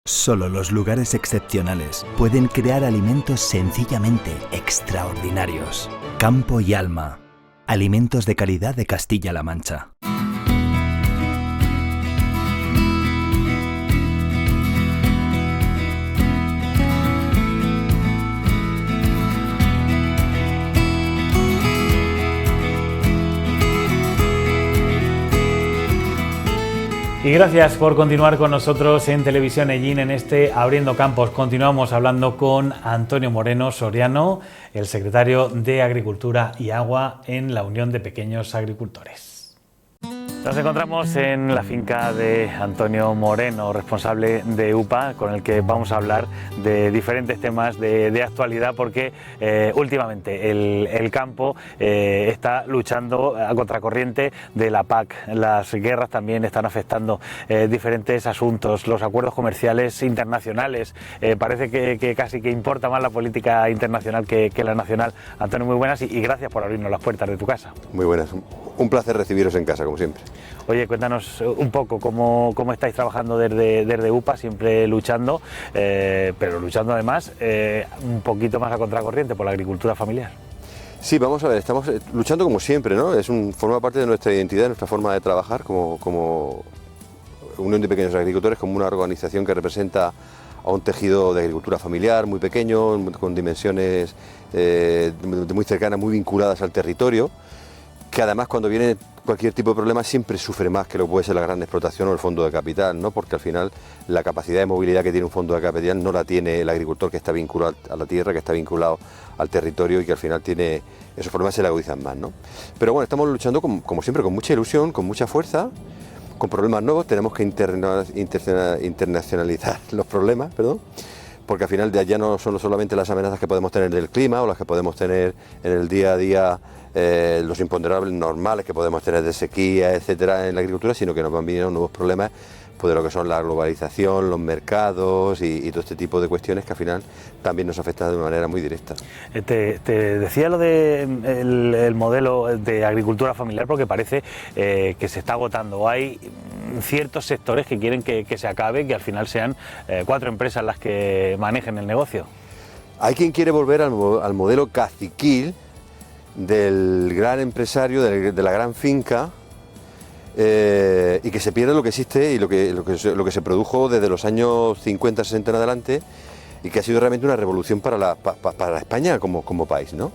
Solo los lugares excepcionales pueden crear alimentos sencillamente extraordinarios. Campo y Alma. Alimentos de calidad de Castilla-La Mancha. Y gracias por continuar con nosotros en Televisión Ellín en este Abriendo Campos. Continuamos hablando con Antonio Moreno Soriano, el secretario de Agricultura y Agua en la Unión de Pequeños Agricultores. Nos encontramos en la finca de Antonio Moreno, responsable de UPA, con el que vamos a hablar de diferentes temas de actualidad, porque últimamente el campo está luchando a contracorriente de la PAC. Las guerras también están afectando diferentes asuntos, los acuerdos comerciales internacionales. Parece que casi que importa más la política internacional que la nacional. Antonio, muy buenas y gracias por abrirnos las puertas de tu casa. Muy buenas, un placer recibiros en casa, como siempre. Oye, cuéntanos un poco cómo estáis trabajando desde UPA, siempre luchando, pero luchando además un poquito más a contracorriente por la agricultura familiar. Sí, vamos a ver, estamos luchando como siempre, ¿no? Forma parte de nuestra identidad, nuestra forma de trabajar como Unión de Pequeños Agricultores, como una organización que representa a un tejido de agricultura familiar muy pequeño, con dimensiones muy cercanas, muy vinculadas al territorio, que además cuando viene cualquier tipo de problema siempre sufre más que lo que puede ser la gran explotación o el fondo de capital, ¿no? Porque al final la capacidad de movilidad que tiene un fondo de capital no la tiene el agricultor, que está vinculado a la tierra, que está vinculado al territorio y que al final tiene esos problemas, se le agudizan más, ¿no? Pero bueno, estamos luchando como siempre con mucha ilusión, con mucha fuerza, con problemas nuevos. Tenemos que internacionalizar los problemas, porque al final ya no son solamente las amenazas que podemos tener del clima o las que podemos tener en el día a día, los imponderables normales que podemos tener de sequía, etcétera, en la agricultura, sino que nos van viniendo nuevos problemas pues, de lo que son la globalización, los mercados y todo este tipo de cuestiones que al final también nos afectan de una manera muy directa. Te decía lo de el modelo de agricultura familiar porque parece que se está agotando. Hay ciertos sectores que quieren que se acabe, que al final sean 4 empresas las que manejen el negocio. Hay quien quiere volver al modelo caciquil del gran empresario, de la gran finca, y que se pierda lo que existe y lo que se produjo desde los años 50, 60 en adelante, y que ha sido realmente una revolución para España como país, ¿no?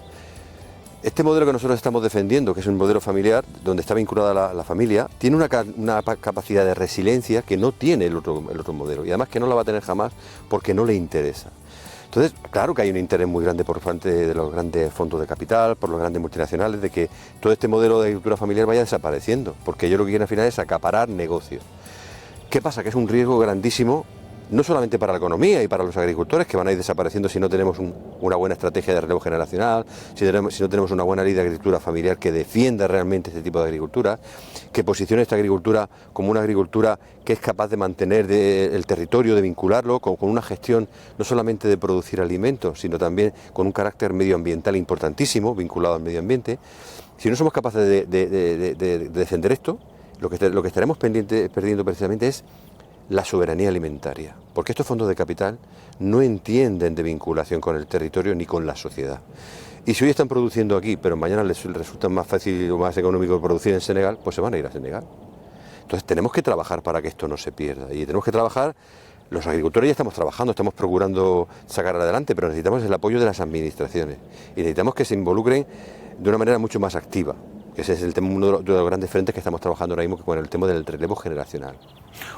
Este modelo que nosotros estamos defendiendo, que es un modelo familiar, donde está vinculada la familia, tiene una capacidad de resiliencia que no tiene el otro modelo, y además que no la va a tener jamás porque no le interesa. Entonces, claro que hay un interés muy grande por parte de los grandes fondos de capital, por los grandes multinacionales, de que todo este modelo de agricultura familiar vaya desapareciendo, porque ellos lo que quieren al final es acaparar negocios. ¿Qué pasa? Que es un riesgo grandísimo, no solamente para la economía y para los agricultores, que van a ir desapareciendo si no tenemos una buena estrategia de relevo generacional, si no tenemos una buena ley de agricultura familiar que defienda realmente este tipo de agricultura, que posicione esta agricultura como una agricultura que es capaz de mantener el territorio, de vincularlo con una gestión no solamente de producir alimentos, sino también con un carácter medioambiental importantísimo, vinculado al medio ambiente. Si no somos capaces de defender esto, lo que estaremos perdiendo precisamente es la soberanía alimentaria, porque estos fondos de capital no entienden de vinculación con el territorio ni con la sociedad. Y si hoy están produciendo aquí, pero mañana les resulta más fácil o más económico producir en Senegal, pues se van a ir a Senegal. Entonces tenemos que trabajar para que esto no se pierda, y tenemos que trabajar, los agricultores ya estamos trabajando, estamos procurando sacar adelante, pero necesitamos el apoyo de las administraciones y necesitamos que se involucren de una manera mucho más activa. Ese es uno de los grandes frentes que estamos trabajando ahora mismo con el tema del relevo generacional.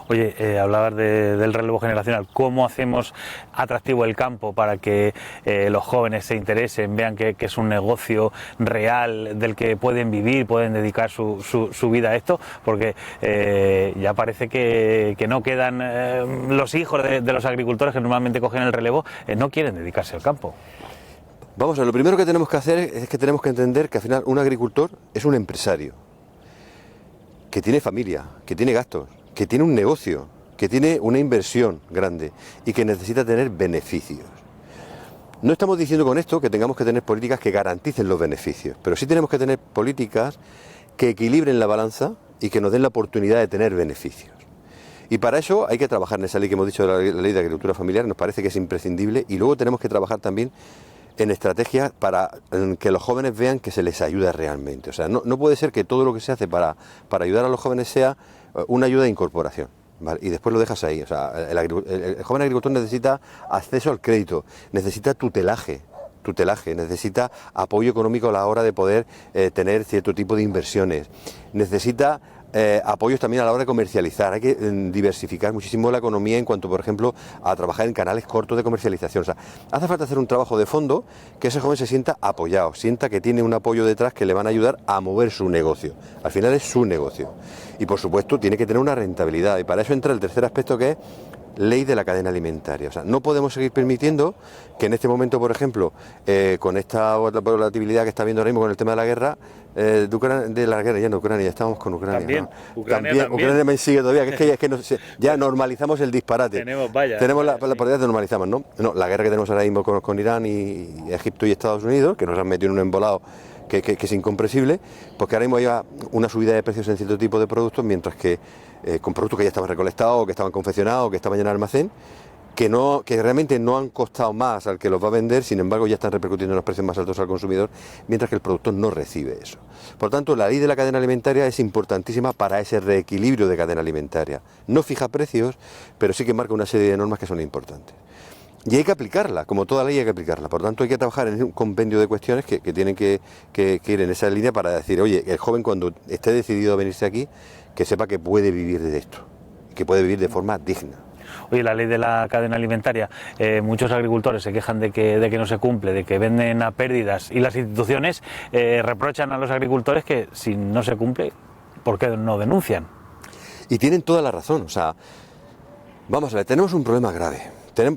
Oye, hablabas del relevo generacional. ¿Cómo hacemos atractivo el campo para que los jóvenes se interesen, vean que es un negocio real del que pueden vivir, pueden dedicar su vida a esto? Porque ya parece que no quedan los hijos de los agricultores que normalmente cogen el relevo, no quieren dedicarse al campo. Vamos a ver, lo primero que tenemos que hacer es que tenemos que entender que al final un agricultor es un empresario, que tiene familia, que tiene gastos, que tiene un negocio, que tiene una inversión grande y que necesita tener beneficios. No estamos diciendo con esto que tengamos que tener políticas que garanticen los beneficios, pero sí tenemos que tener políticas que equilibren la balanza y que nos den la oportunidad de tener beneficios. Y para eso hay que trabajar en esa ley que hemos dicho, de la ley de agricultura familiar, nos parece que es imprescindible, y luego tenemos que trabajar también en estrategias para que los jóvenes vean que se les ayuda realmente. O sea, no puede ser que todo lo que se hace para ayudar a los jóvenes sea una ayuda de incorporación, ¿vale? Y después lo dejas ahí. O sea, el joven agricultor necesita acceso al crédito, necesita tutelaje, necesita apoyo económico a la hora de poder tener cierto tipo de inversiones, necesita apoyos también a la hora de comercializar. Hay que diversificar muchísimo la economía en cuanto, por ejemplo, a trabajar en canales cortos de comercialización. O sea, hace falta hacer un trabajo de fondo, que ese joven se sienta apoyado, sienta que tiene un apoyo detrás que le van a ayudar a mover su negocio. Al final es su negocio. Y por supuesto tiene que tener una rentabilidad, y para eso entra el tercer aspecto, que es ley de la cadena alimentaria. O sea, no podemos seguir permitiendo que en este momento, por ejemplo, con esta volatilidad que está habiendo ahora mismo con el tema de la guerra, de la guerra, ya no Ucrania, ya estamos con Ucrania. También, ¿no? Ucrania Ucrania me sigue todavía, es que ya normalizamos el disparate. Tenemos la posibilidad de normalizamos, ¿no? No, la guerra que tenemos ahora mismo con Irán y Egipto y Estados Unidos, que nos han metido en un embolado que es incomprensible, porque ahora mismo hay una subida de precios en cierto tipo de productos, mientras que con productos que ya estaban recolectados, que estaban confeccionados, que estaban en almacén, que realmente no han costado más al que los va a vender, sin embargo ya están repercutiendo en los precios más altos al consumidor, mientras que el productor no recibe eso. Por tanto, la ley de la cadena alimentaria es importantísima para ese reequilibrio de cadena alimentaria. No fija precios, pero sí que marca una serie de normas que son importantes. Y hay que aplicarla, como toda ley hay que aplicarla. Por tanto, hay que trabajar en un compendio de cuestiones que tienen que ir en esa línea para decir, oye, el joven cuando esté decidido a venirse aquí, que sepa que puede vivir de esto, que puede vivir de forma digna. Oye, la ley de la cadena alimentaria, muchos agricultores se quejan de que no se cumple, de que venden a pérdidas, y las instituciones reprochan a los agricultores que si no se cumple, ¿por qué no denuncian? Y tienen toda la razón. O sea, vamos a ver, tenemos un problema grave.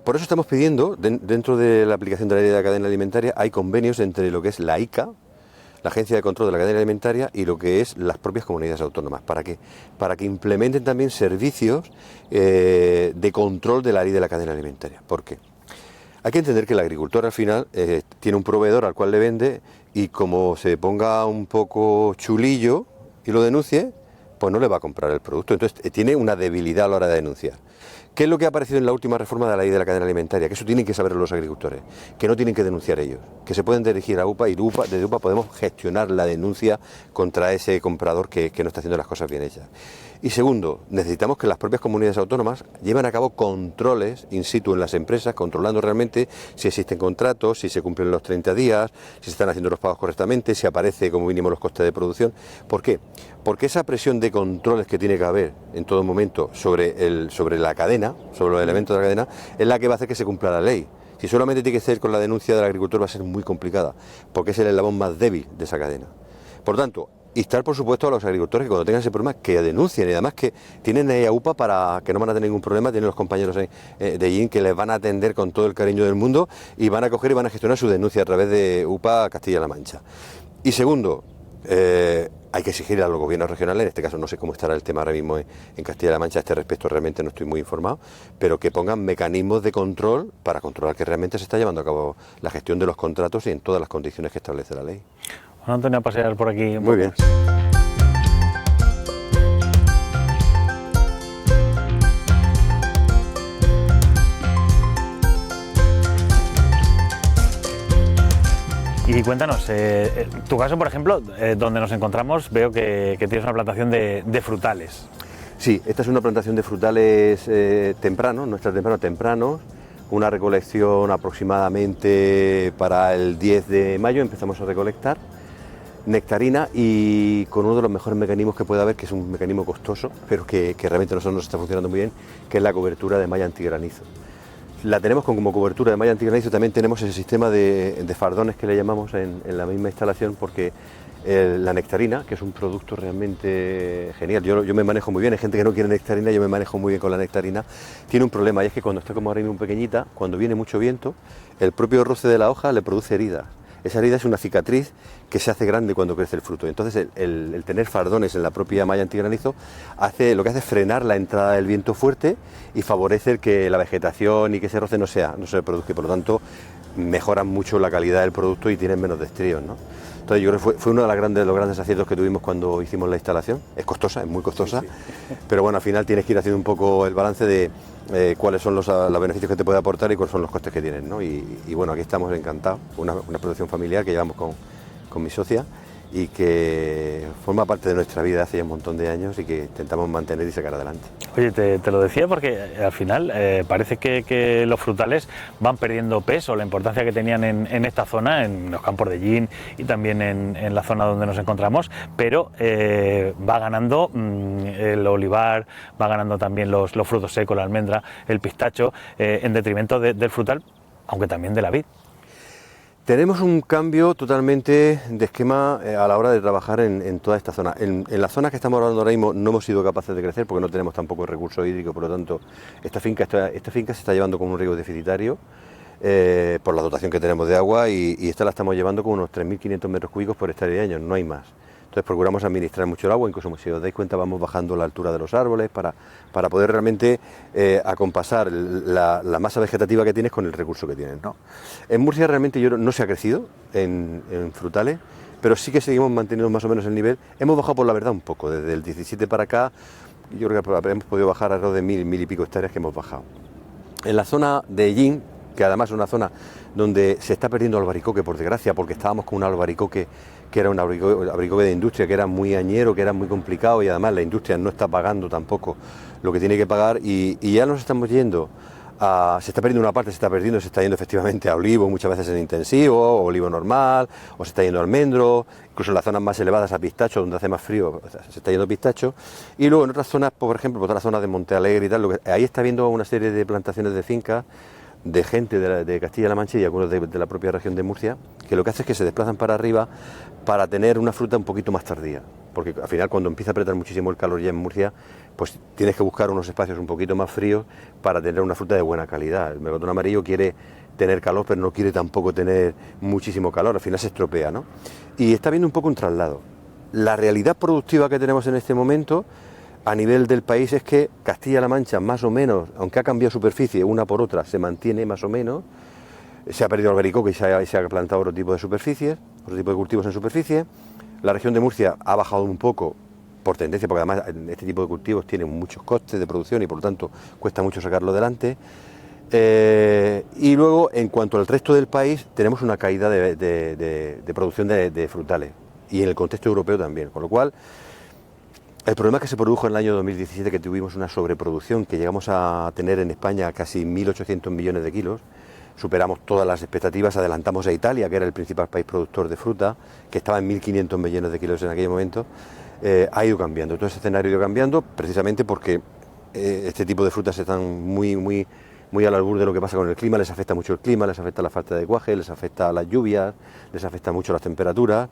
Por eso estamos pidiendo, dentro de la aplicación de la ley de la cadena alimentaria, hay convenios entre lo que es la ICA, la Agencia de Control de la Cadena Alimentaria, y lo que es las propias comunidades autónomas. ¿Para qué? Para que implementen también servicios de control de la ley de la cadena alimentaria. ¿Por qué? Hay que entender que el agricultor al final tiene un proveedor al cual le vende, y como se ponga un poco chulillo y lo denuncie, pues no le va a comprar el producto. Entonces tiene una debilidad a la hora de denunciar. ¿Qué es lo que ha aparecido en la última reforma de la ley de la cadena alimentaria? Que eso tienen que saber los agricultores, que no tienen que denunciar ellos, que se pueden dirigir a UPA, y desde UPA podemos gestionar la denuncia contra ese comprador que no está haciendo las cosas bien hechas. Y segundo, necesitamos que las propias comunidades autónomas lleven a cabo controles in situ en las empresas, controlando realmente si existen contratos, si se cumplen los 30 días, si se están haciendo los pagos correctamente, si aparece como mínimo los costes de producción. ¿Por qué? Porque esa presión de controles que tiene que haber en todo momento sobre la cadena, sobre los elementos de la cadena, es la que va a hacer que se cumpla la ley. Si solamente tiene que ser con la denuncia del agricultor, va a ser muy complicada, porque es el eslabón más débil de esa cadena. Por tanto, instar por supuesto a los agricultores que cuando tengan ese problema que denuncien, y además que tienen ahí a UPA para que no van a tener ningún problema, tienen los compañeros de IN que les van a atender con todo el cariño del mundo, y van a coger y van a gestionar su denuncia a través de UPA Castilla-La Mancha. Y segundo, hay que exigir a los gobiernos regionales, en este caso no sé cómo estará el tema ahora mismo en Castilla-La Mancha a este respecto, realmente no estoy muy informado, pero que pongan mecanismos de control para controlar que realmente se está llevando a cabo la gestión de los contratos y en todas las condiciones que establece la ley. Bueno, Antonio, a pasear por aquí. Muy bien. Y cuéntanos, tu caso, por ejemplo, donde nos encontramos, veo que tienes una plantación de frutales. Sí, esta es una plantación de frutales tempranos, una recolección aproximadamente para el 10 de mayo, empezamos a recolectar nectarina, y con uno de los mejores mecanismos que puede haber, que es un mecanismo costoso, pero que realmente a nosotros nos está funcionando muy bien, que es la cobertura de malla antigranizo. La tenemos como cobertura de malla antigranizo, también tenemos ese sistema de fardones que le llamamos en la misma instalación, porque la nectarina, que es un producto realmente genial, yo me manejo muy bien, hay gente que no quiere nectarina, yo me manejo muy bien con la nectarina, tiene un problema, y es que cuando está como ahora mismo pequeñita, cuando viene mucho viento, el propio roce de la hoja le produce heridas. Esa herida es una cicatriz que se hace grande cuando crece el fruto. Entonces el tener fardones en la propia malla antigranizo lo que hace es frenar la entrada del viento fuerte y favorecer que la vegetación y que ese roce no se produzca. Por lo tanto, mejoran mucho la calidad del producto y tienen menos destríos, ¿no? Entonces yo creo que fue uno de los grandes aciertos que tuvimos cuando hicimos la instalación. Es costosa, es muy costosa, sí. Pero bueno, al final tienes que ir haciendo un poco el balance de cuáles son los beneficios que te puede aportar y cuáles son los costes que tienes, ¿no? Y bueno, aquí estamos encantados, una producción familiar que llevamos con mi socia y que forma parte de nuestra vida hace ya un montón de años y que intentamos mantener y sacar adelante. Oye, te lo decía porque al final parece que los frutales van perdiendo peso, la importancia que tenían en esta zona, en los campos de Llín y también en la zona donde nos encontramos, pero va ganando el olivar, va ganando también los frutos secos, la almendra, el pistacho, en detrimento del frutal, aunque también de la vid. Tenemos un cambio totalmente de esquema a la hora de trabajar en toda esta zona. En las zonas que estamos hablando ahora mismo no hemos sido capaces de crecer porque no tenemos tampoco el recurso hídrico, por lo tanto esta finca se está llevando con un riego deficitario por la dotación que tenemos de agua y esta la estamos llevando con unos 3.500 metros cúbicos por hectárea de año, no hay más. Entonces procuramos administrar mucho el agua, incluso si os dais cuenta vamos bajando la altura de los árboles para poder realmente acompasar la masa vegetativa que tienes con el recurso que tienes, ¿no? En Murcia realmente no se ha crecido en frutales, pero sí que seguimos manteniendo más o menos el nivel. Hemos bajado por la verdad un poco, desde el 17 para acá, yo creo que hemos podido bajar alrededor de 1.000 y pico hectáreas que hemos bajado. En la zona de Llín, que además es una zona donde se está perdiendo albaricoque, por desgracia, porque estábamos con un albaricoque que era un albaricoque de industria, que era muy añero, que era muy complicado y además la industria no está pagando tampoco lo que tiene que pagar y ya nos estamos yendo se está perdiendo una parte, se está yendo efectivamente a olivo, muchas veces en intensivo, o olivo normal, o se está yendo a almendro, incluso en las zonas más elevadas a pistacho, donde hace más frío, se está yendo pistacho, y luego en otras zonas, por ejemplo, por toda la zona de Montealegre y tal, ahí está habiendo una serie de plantaciones de fincas de gente de Castilla-La Mancha y algunos de la propia región de Murcia, que lo que hace es que se desplazan para arriba para tener una fruta un poquito más tardía, porque al final cuando empieza a apretar muchísimo el calor ya en Murcia, pues tienes que buscar unos espacios un poquito más fríos para tener una fruta de buena calidad. El melocotón amarillo quiere tener calor, pero no quiere tampoco tener muchísimo calor, al final se estropea, ¿no? Y está habiendo un poco un traslado. La realidad productiva que tenemos en este momento a nivel del país es que Castilla-La Mancha más o menos, aunque ha cambiado superficie una por otra, se mantiene más o menos, se ha perdido el albaricoque y se ha plantado otro tipo de superficies, otro tipo de cultivos en superficie. La región de Murcia ha bajado un poco por tendencia, porque además este tipo de cultivos tienen muchos costes de producción y por lo tanto cuesta mucho sacarlo adelante. Y luego, en cuanto al resto del país, tenemos una caída de producción de frutales y en el contexto europeo también, con lo cual el problema que se produjo en el año 2017, que tuvimos una sobreproducción, que llegamos a tener en España casi 1.800 millones de kilos, superamos todas las expectativas, adelantamos a Italia, que era el principal país productor de fruta, que estaba en 1.500 millones de kilos en aquel momento, ha ido cambiando. Todo ese escenario ha ido cambiando precisamente porque este tipo de frutas están muy al albur de lo que pasa con el clima, les afecta mucho el clima, les afecta la falta de cuaje, les afecta las lluvias, les afecta mucho las temperaturas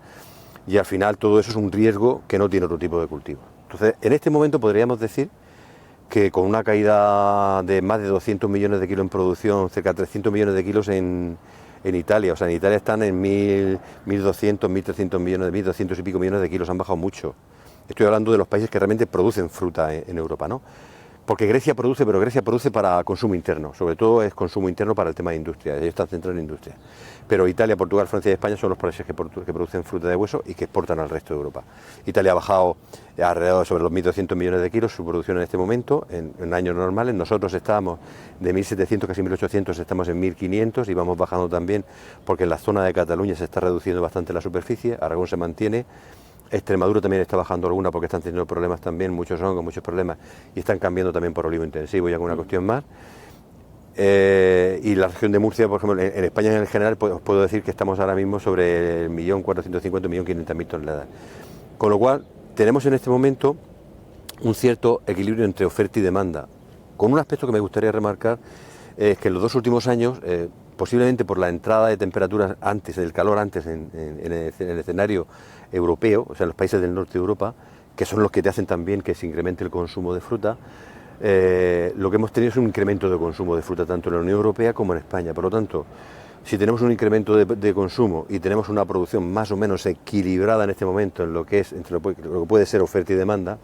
y al final todo eso es un riesgo que no tiene otro tipo de cultivo. Entonces, en este momento podríamos decir que con una caída de más de 200 millones de kilos en producción, cerca de 300 millones de kilos en Italia, o sea, en Italia están en 1.200, 1.300 millones, 1.200 y pico millones de kilos, han bajado mucho. Estoy hablando de los países que realmente producen fruta en Europa, ¿no? Porque Grecia produce, pero Grecia produce para consumo interno, sobre todo es consumo interno para el tema de industria, ellos están centrados en industria. Pero Italia, Portugal, Francia y España son los países que producen fruta de hueso y que exportan al resto de Europa. Italia ha bajado alrededor sobre los 1.200 millones de kilos su producción en este momento, en años normales. Nosotros estábamos de 1.700, casi 1.800, estamos en 1.500 y vamos bajando también porque en la zona de Cataluña se está reduciendo bastante la superficie, Aragón se mantiene. Extremadura también está bajando alguna porque están teniendo problemas también, muchos hongos, muchos problemas, y están cambiando también por olivo intensivo y alguna cuestión más. Y la región de Murcia, por ejemplo, en España en general, os puedo decir que estamos ahora mismo sobre el 1.450.000, 1.500.000 toneladas. Con lo cual, tenemos en este momento un cierto equilibrio entre oferta y demanda. Con un aspecto que me gustaría remarcar, es que en los dos últimos años, posiblemente por la entrada de temperaturas antes, del calor antes en el escenario europeo, o sea, en los países del norte de Europa, que son los que te hacen también que se incremente el consumo de fruta, lo que hemos tenido es un incremento de consumo de fruta tanto en la Unión Europea como en España. Por lo tanto, si tenemos un incremento de consumo y tenemos una producción más o menos equilibrada en este momento en lo que es entre lo que puede ser oferta y demanda,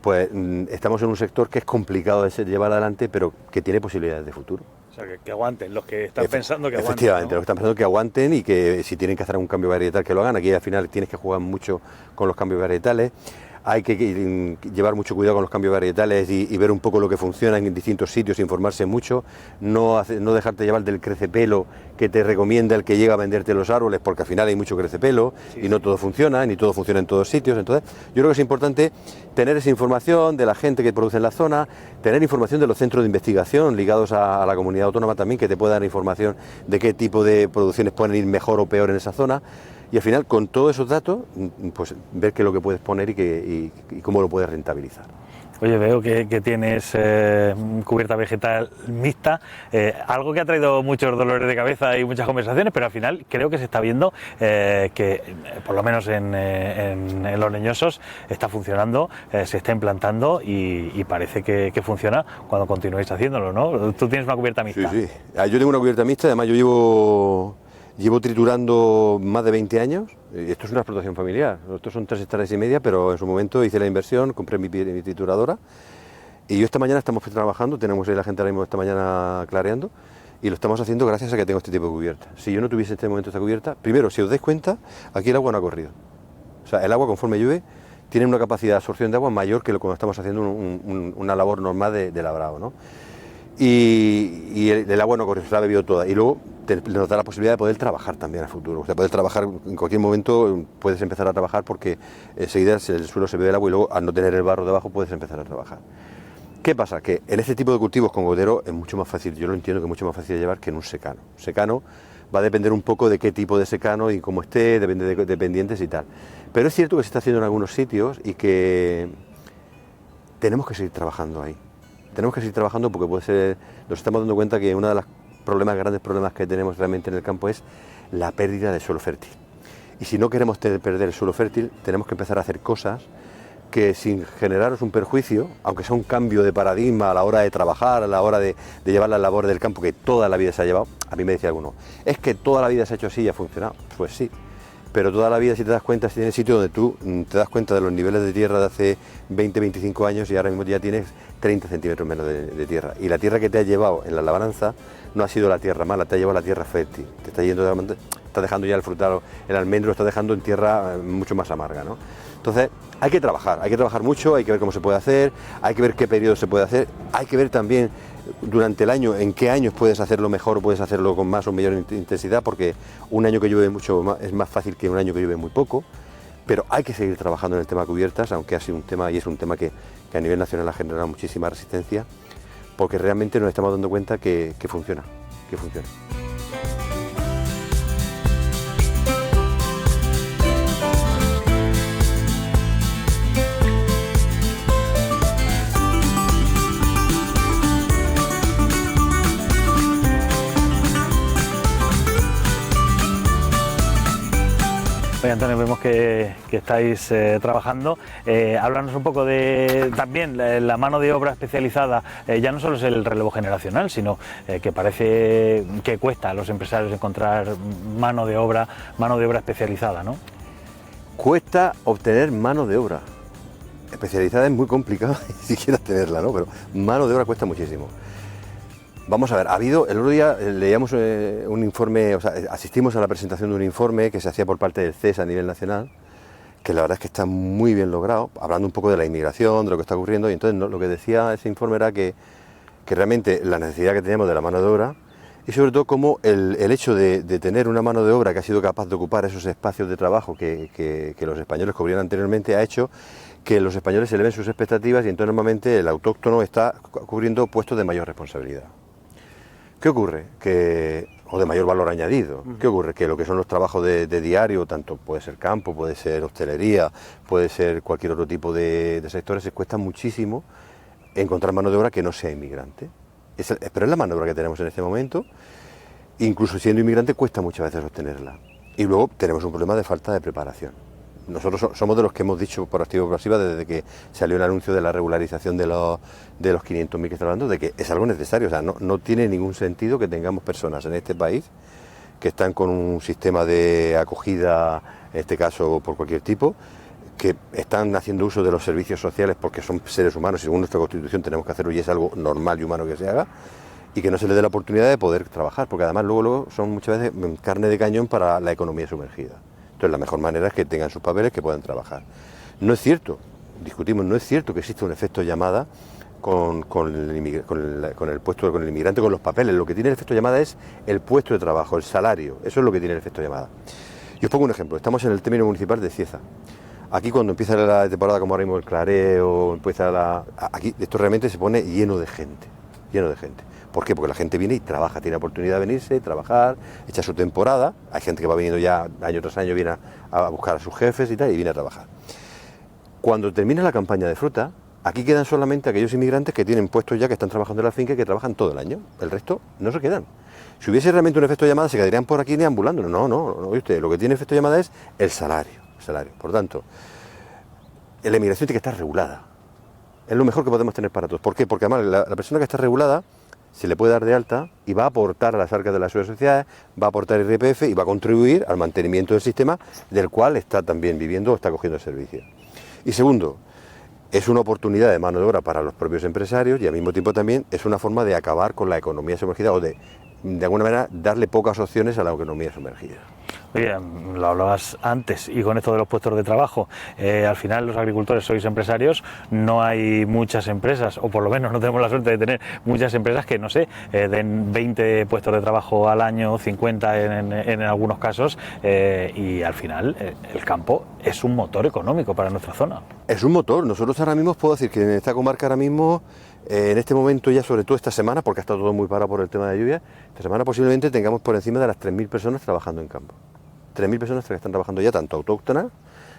pues estamos en un sector que es complicado de llevar adelante, pero que tiene posibilidades de futuro. O sea, que aguanten los que están pensando que aguanten. Efectivamente, ¿no? los que están pensando que aguanten y que si tienen que hacer un cambio varietal que lo hagan. Aquí al final tienes que jugar mucho con los cambios varietales. Hay que llevar mucho cuidado con los cambios varietales y ver un poco lo que funciona en distintos sitios, informarse mucho, no dejarte llevar del crecepelo que te recomienda el que llega a venderte los árboles, porque al final hay mucho crecepelo y no todo funciona, ni todo funciona en todos sitios. Entonces, yo creo que es importante tener esa información de la gente que produce en la zona, tener información de los centros de investigación ligados a la comunidad autónoma también, que te pueda dar información de qué tipo de producciones pueden ir mejor o peor en esa zona. Y al final, con todos esos datos, pues ver qué es lo que puedes poner y cómo lo puedes rentabilizar. Oye, veo que tienes cubierta vegetal mixta, algo que ha traído muchos dolores de cabeza y muchas conversaciones, pero al final creo que se está viendo que, por lo menos en Los Leñosos, está funcionando, se está implantando y parece que funciona cuando continuéis haciéndolo, ¿no? Tú tienes una cubierta mixta. Sí, sí. Yo tengo una cubierta mixta, además yo llevo triturando más de 20 años. Esto es una explotación familiar. Estos son 3,5 hectáreas, pero en su momento hice la inversión, compré mi trituradora. Y yo esta mañana estamos trabajando, tenemos ahí la gente ahora mismo esta mañana clareando, y lo estamos haciendo gracias a que tengo este tipo de cubierta. Si yo no tuviese en este momento esta cubierta, primero, si os dais cuenta, aquí el agua no ha corrido. O sea, el agua conforme llueve tiene una capacidad de absorción de agua mayor que lo cuando estamos haciendo una labor normal de labrado, ¿no? Y el agua no corre, se la ha bebido toda. Y luego nos da la posibilidad de poder trabajar también a futuro. O sea, poder trabajar en cualquier momento, puedes empezar a trabajar porque enseguida el suelo se bebe el agua y luego al no tener el barro debajo puedes empezar a trabajar. ¿Qué pasa? Que en este tipo de cultivos con gotero es mucho más fácil, yo lo entiendo que es mucho más fácil de llevar que en un secano. Secano va a depender un poco de qué tipo de secano y cómo esté, depende de pendientes y tal. Pero es cierto que se está haciendo en algunos sitios y que tenemos que seguir trabajando ahí. Tenemos que seguir trabajando porque nos estamos dando cuenta que uno de los grandes problemas que tenemos realmente en el campo es la pérdida de suelo fértil. Y si no queremos perder el suelo fértil, tenemos que empezar a hacer cosas que sin generaros un perjuicio, aunque sea un cambio de paradigma a la hora de trabajar, a la hora de llevar la labor del campo que toda la vida se ha llevado. A mí me decía alguno, es que toda la vida se ha hecho así y ha funcionado. Pues sí, pero toda la vida, si te das cuenta, si tienes sitio donde tú te das cuenta de los niveles de tierra de hace 20, 25 años y ahora mismo ya tienes 30 centímetros menos de tierra. Y la tierra que te ha llevado en la labranza no ha sido la tierra mala, te ha llevado la tierra fértil. Te está dejando ya el frutal, el almendro, está dejando en tierra mucho más amarga, ¿no? Entonces, hay que trabajar mucho, hay que ver cómo se puede hacer, hay que ver qué periodo se puede hacer, hay que ver también durante el año en qué años puedes hacerlo mejor o puedes hacerlo con más o mayor intensidad, porque un año que llueve mucho es más fácil que un año que llueve muy poco, pero hay que seguir trabajando en el tema cubiertas, aunque ha sido un tema y es un tema que a nivel nacional ha generado muchísima resistencia, porque realmente nos estamos dando cuenta que funciona. Oye, Antonio, vemos que estáis trabajando. Háblanos un poco de también la mano de obra especializada. Ya no solo es el relevo generacional, sino que parece que cuesta a los empresarios encontrar mano de obra especializada, ¿no? Cuesta obtener mano de obra especializada, es muy complicado ni siquiera tenerla, ¿no? Pero mano de obra cuesta muchísimo. Vamos a ver, el otro día leíamos un informe, o sea, asistimos a la presentación de un informe que se hacía por parte del CES a nivel nacional, que la verdad es que está muy bien logrado, hablando un poco de la inmigración, de lo que está ocurriendo, y entonces lo que decía ese informe era que realmente la necesidad que tenemos de la mano de obra, y sobre todo cómo el hecho de tener una mano de obra que ha sido capaz de ocupar esos espacios de trabajo que los españoles cubrían anteriormente, ha hecho que los españoles eleven sus expectativas y entonces normalmente el autóctono está cubriendo puestos de mayor responsabilidad. ¿Qué ocurre? O de mayor valor añadido. ¿Qué ocurre? Que lo que son los trabajos de diario, tanto puede ser campo, puede ser hostelería, puede ser cualquier otro tipo de sectores, se cuesta muchísimo encontrar mano de obra que no sea inmigrante. Pero es la mano de obra que tenemos en este momento, incluso siendo inmigrante cuesta muchas veces obtenerla. Y luego tenemos un problema de falta de preparación. Nosotros somos de los que hemos dicho por activa o por pasiva desde que salió el anuncio de la regularización de los 500.000 que está hablando, de que es algo necesario. O sea, no tiene ningún sentido que tengamos personas en este país que están con un sistema de acogida, en este caso por cualquier tipo, que están haciendo uso de los servicios sociales porque son seres humanos y según nuestra Constitución tenemos que hacerlo y es algo normal y humano que se haga, y que no se les dé la oportunidad de poder trabajar, porque además luego son muchas veces carne de cañón para la economía sumergida. Entonces la mejor manera es que tengan sus papeles, que puedan trabajar. No es cierto, discutimos, no es cierto que exista un efecto llamada con el inmigrante, con los papeles. Lo que tiene el efecto llamada es el puesto de trabajo, el salario, eso es lo que tiene el efecto llamada. Y os pongo un ejemplo, estamos en el término municipal de Cieza. Aquí cuando empieza la temporada como ahora mismo el clareo, aquí esto realmente se pone lleno de gente, lleno de gente. ¿Por qué? Porque la gente viene y trabaja, tiene oportunidad de venirse, trabajar, echa su temporada. Hay gente que va viniendo ya año tras año, viene a buscar a sus jefes y tal, y viene a trabajar. Cuando termina la campaña de fruta, aquí quedan solamente aquellos inmigrantes que tienen puestos ya, que están trabajando en la finca y que trabajan todo el año. El resto no se quedan. Si hubiese realmente un efecto de llamada, se quedarían por aquí deambulando. No, usted, lo que tiene efecto de llamada es el salario. Por tanto, la inmigración tiene que estar regulada. Es lo mejor que podemos tener para todos. ¿Por qué? Porque además la persona que está regulada se le puede dar de alta y va a aportar a las arcas de las sociedades, va a aportar IRPF y va a contribuir al mantenimiento del sistema del cual está también viviendo o está cogiendo servicio. Y segundo, es una oportunidad de mano de obra para los propios empresarios y al mismo tiempo también es una forma de acabar con la economía sumergida o de alguna manera darle pocas opciones a la economía sumergida. Oye, lo hablabas antes y con esto de los puestos de trabajo, al final los agricultores sois empresarios, no hay muchas empresas, o por lo menos no tenemos la suerte de tener muchas empresas que, no sé, den 20 puestos de trabajo al año, 50 en algunos casos, y al final el campo es un motor económico para nuestra zona. Es un motor. Nosotros ahora mismo, puedo decir que en esta comarca ahora mismo, en este momento ya, sobre todo esta semana, porque ha estado todo muy parado por el tema de lluvia, esta semana posiblemente tengamos por encima de las 3.000 personas trabajando en campo. 3.000 personas que están trabajando ya, tanto autóctonas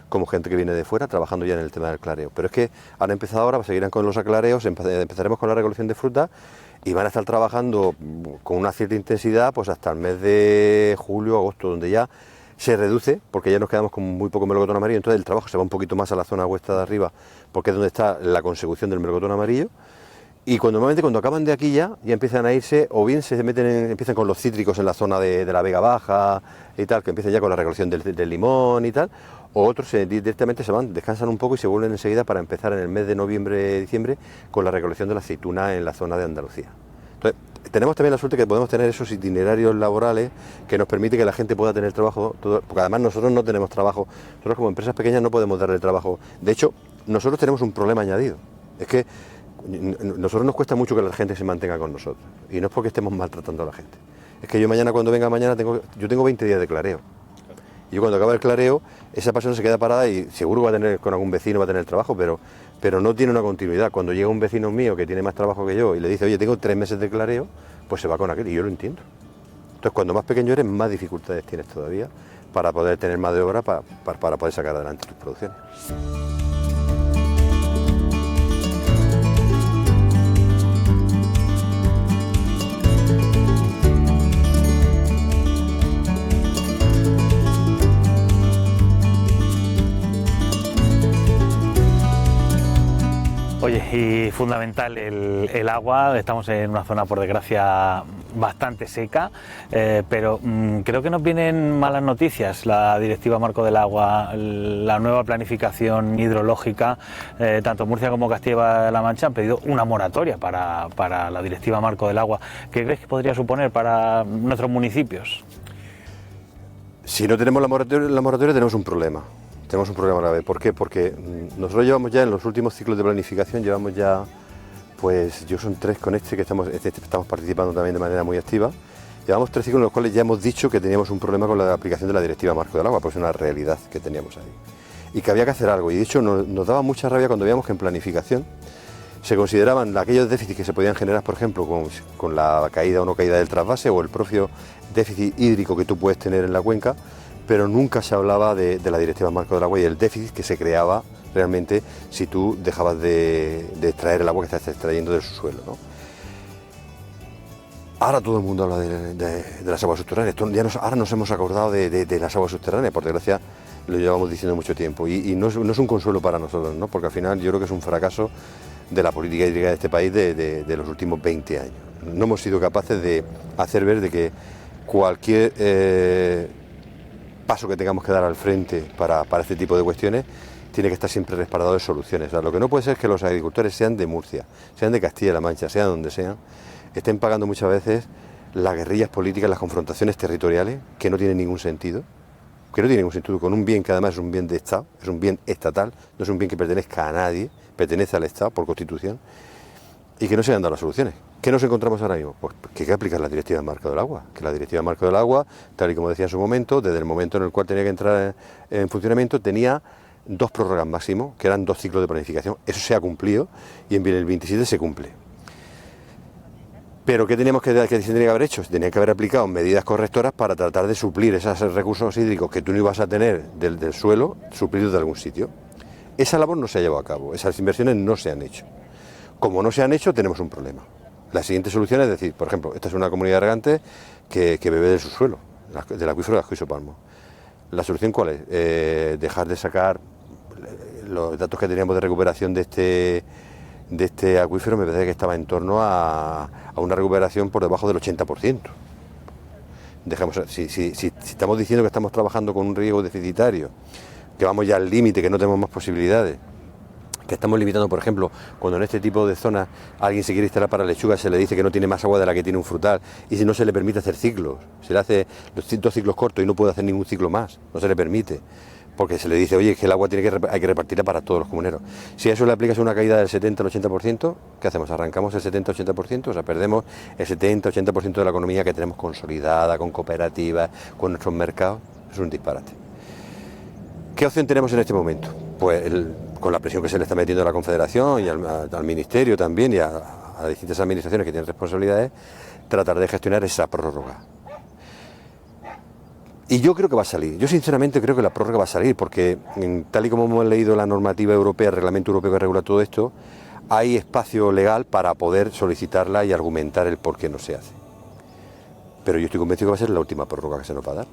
como gente que viene de fuera, trabajando ya en el tema del clareo. Pero es que han empezado ahora, seguirán con los aclareos, empezaremos con la recolección de fruta y van a estar trabajando con una cierta intensidad pues hasta el mes de julio, agosto, donde ya se reduce, porque ya nos quedamos con muy poco melocotón amarillo, entonces el trabajo se va un poquito más a la zona oeste de arriba, porque es donde está la consecución del melocotón amarillo. Y normalmente cuando acaban de aquí ya empiezan a irse, o bien empiezan con los cítricos en la zona de la Vega Baja y tal, que empiezan ya con la recolección del limón y tal, o otros directamente se van, descansan un poco y se vuelven enseguida para empezar en el mes de noviembre, diciembre, con la recolección de la aceituna en la zona de Andalucía. Entonces, tenemos también la suerte que podemos tener esos itinerarios laborales que nos permite que la gente pueda tener trabajo, porque además nosotros no tenemos trabajo, nosotros como empresas pequeñas no podemos darle trabajo. De hecho, nosotros tenemos un problema añadido, es que nosotros nos cuesta mucho que la gente se mantenga con nosotros y no es porque estemos maltratando a la gente, es que yo mañana cuando venga mañana yo tengo 20 días de clareo y yo cuando acaba el clareo esa persona se queda parada y seguro va a tener con algún vecino, va a tener trabajo, pero no tiene una continuidad. Cuando llega un vecino mío que tiene más trabajo que yo y le dice, oye, tengo 3 meses de clareo, pues se va con aquel y yo lo entiendo. Entonces cuando más pequeño eres, más dificultades tienes todavía para poder tener más de obra para poder sacar adelante tus producciones. Oye, y fundamental el agua, estamos en una zona por desgracia bastante seca, pero creo que nos vienen malas noticias. La Directiva Marco del Agua, la nueva planificación hidrológica, tanto Murcia como Castilla-La Mancha han pedido una moratoria para la Directiva Marco del Agua. ¿Qué crees que podría suponer para nuestros municipios? Si no tenemos la moratoria tenemos un problema. Tenemos un problema grave. ¿Por qué? Porque nosotros llevamos ya en los últimos ciclos de planificación, llevamos ya, pues yo son 3 con que estamos participando también de manera muy activa. Llevamos 3 ciclos en los cuales ya hemos dicho que teníamos un problema con la aplicación de la Directiva Marco del Agua, pues es una realidad que teníamos ahí. Y que había que hacer algo. Y de hecho nos daba mucha rabia cuando veíamos que en planificación se consideraban aquellos déficits que se podían generar, por ejemplo, con la caída o no caída del trasvase o el propio déficit hídrico que tú puedes tener en la cuenca, pero nunca se hablaba de la Directiva Marco del Agua y del déficit que se creaba realmente si tú dejabas de extraer el agua que estás extrayendo del subsuelo, ¿no? Ahora todo el mundo habla de las aguas subterráneas, ahora nos hemos acordado de las aguas subterráneas, por desgracia lo llevamos diciendo mucho tiempo y no es un consuelo para nosotros, ¿no? Porque al final yo creo que es un fracaso de la política hídrica de este país de los últimos 20 años. No hemos sido capaces de hacer ver de que cualquier paso que tengamos que dar al frente para este tipo de cuestiones tiene que estar siempre respaldado de soluciones. O sea, lo que no puede ser es que los agricultores, sean de Murcia, sean de Castilla-La Mancha, sean donde sean, estén pagando muchas veces las guerrillas políticas, las confrontaciones territoriales, que no tienen ningún sentido, con un bien que además es un bien de Estado, es un bien estatal, no es un bien que pertenezca a nadie, pertenece al Estado por Constitución, y que no se han dado las soluciones. ¿Qué nos encontramos ahora mismo? Pues que hay que aplicar la Directiva Marco del Agua, que la Directiva Marco del Agua, tal y como decía en su momento, desde el momento en el cual tenía que entrar en funcionamiento, tenía 2 prórrogas máximo, que eran 2 ciclos de planificación. Eso se ha cumplido y en el 27 se cumple. Pero ¿qué se tenía que haber hecho? Se tenía que haber aplicado medidas correctoras para tratar de suplir esos recursos hídricos que tú no ibas a tener del suelo, suplirlos de algún sitio. Esa labor no se ha llevado a cabo, esas inversiones no se han hecho. Como no se han hecho, tenemos un problema. La siguiente solución es decir, por ejemplo, esta es una comunidad de regantes que bebe de su suelo, del acuífero de Ascoy Palmo. ¿La solución cuál es? Dejar de sacar los datos que teníamos de recuperación de este acuífero, me parece que estaba en torno a una recuperación por debajo del 80%. Si estamos diciendo que estamos trabajando con un riego deficitario, que vamos ya al límite, que no tenemos más posibilidades, que estamos limitando, por ejemplo, cuando en este tipo de zonas alguien se quiere instalar para lechuga, se le dice que no tiene más agua de la que tiene un frutal, y si no se le permite hacer ciclos, se le hace los 2 ciclos cortos y no puede hacer ningún ciclo más, no se le permite, porque se le dice, oye, es que el agua hay que repartirla para todos los comuneros. Si a eso le aplicas una caída del 70 al 80%, ¿qué hacemos? Arrancamos el 70-80%, o sea, perdemos el 70-80% de la economía que tenemos consolidada, con cooperativas, con nuestros mercados. Es un disparate. ¿Qué opción tenemos en este momento? Pues con la presión que se le está metiendo a la Confederación y al Ministerio también y a las distintas administraciones que tienen responsabilidades, tratar de gestionar esa prórroga. Y yo creo que va a salir, yo sinceramente creo que la prórroga va a salir, porque tal y como hemos leído la normativa europea, el reglamento europeo que regula todo esto, hay espacio legal para poder solicitarla y argumentar el por qué no se hace. Pero yo estoy convencido que va a ser la última prórroga que se nos va a dar.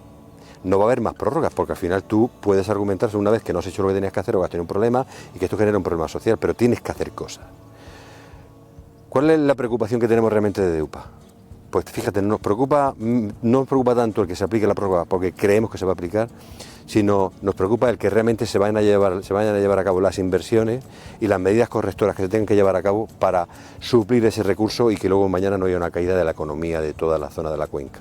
No va a haber más prórrogas, porque al final tú puedes argumentar una vez que no has hecho lo que tenías que hacer o que has tenido un problema y que esto genera un problema social, pero tienes que hacer cosas. ¿Cuál es la preocupación que tenemos realmente de UPA? Pues fíjate, no nos preocupa tanto el que se aplique la prórroga porque creemos que se va a aplicar, sino nos preocupa el que realmente se vayan a llevar a cabo las inversiones y las medidas correctoras que se tengan que llevar a cabo para suplir ese recurso y que luego mañana no haya una caída de la economía de toda la zona de la cuenca.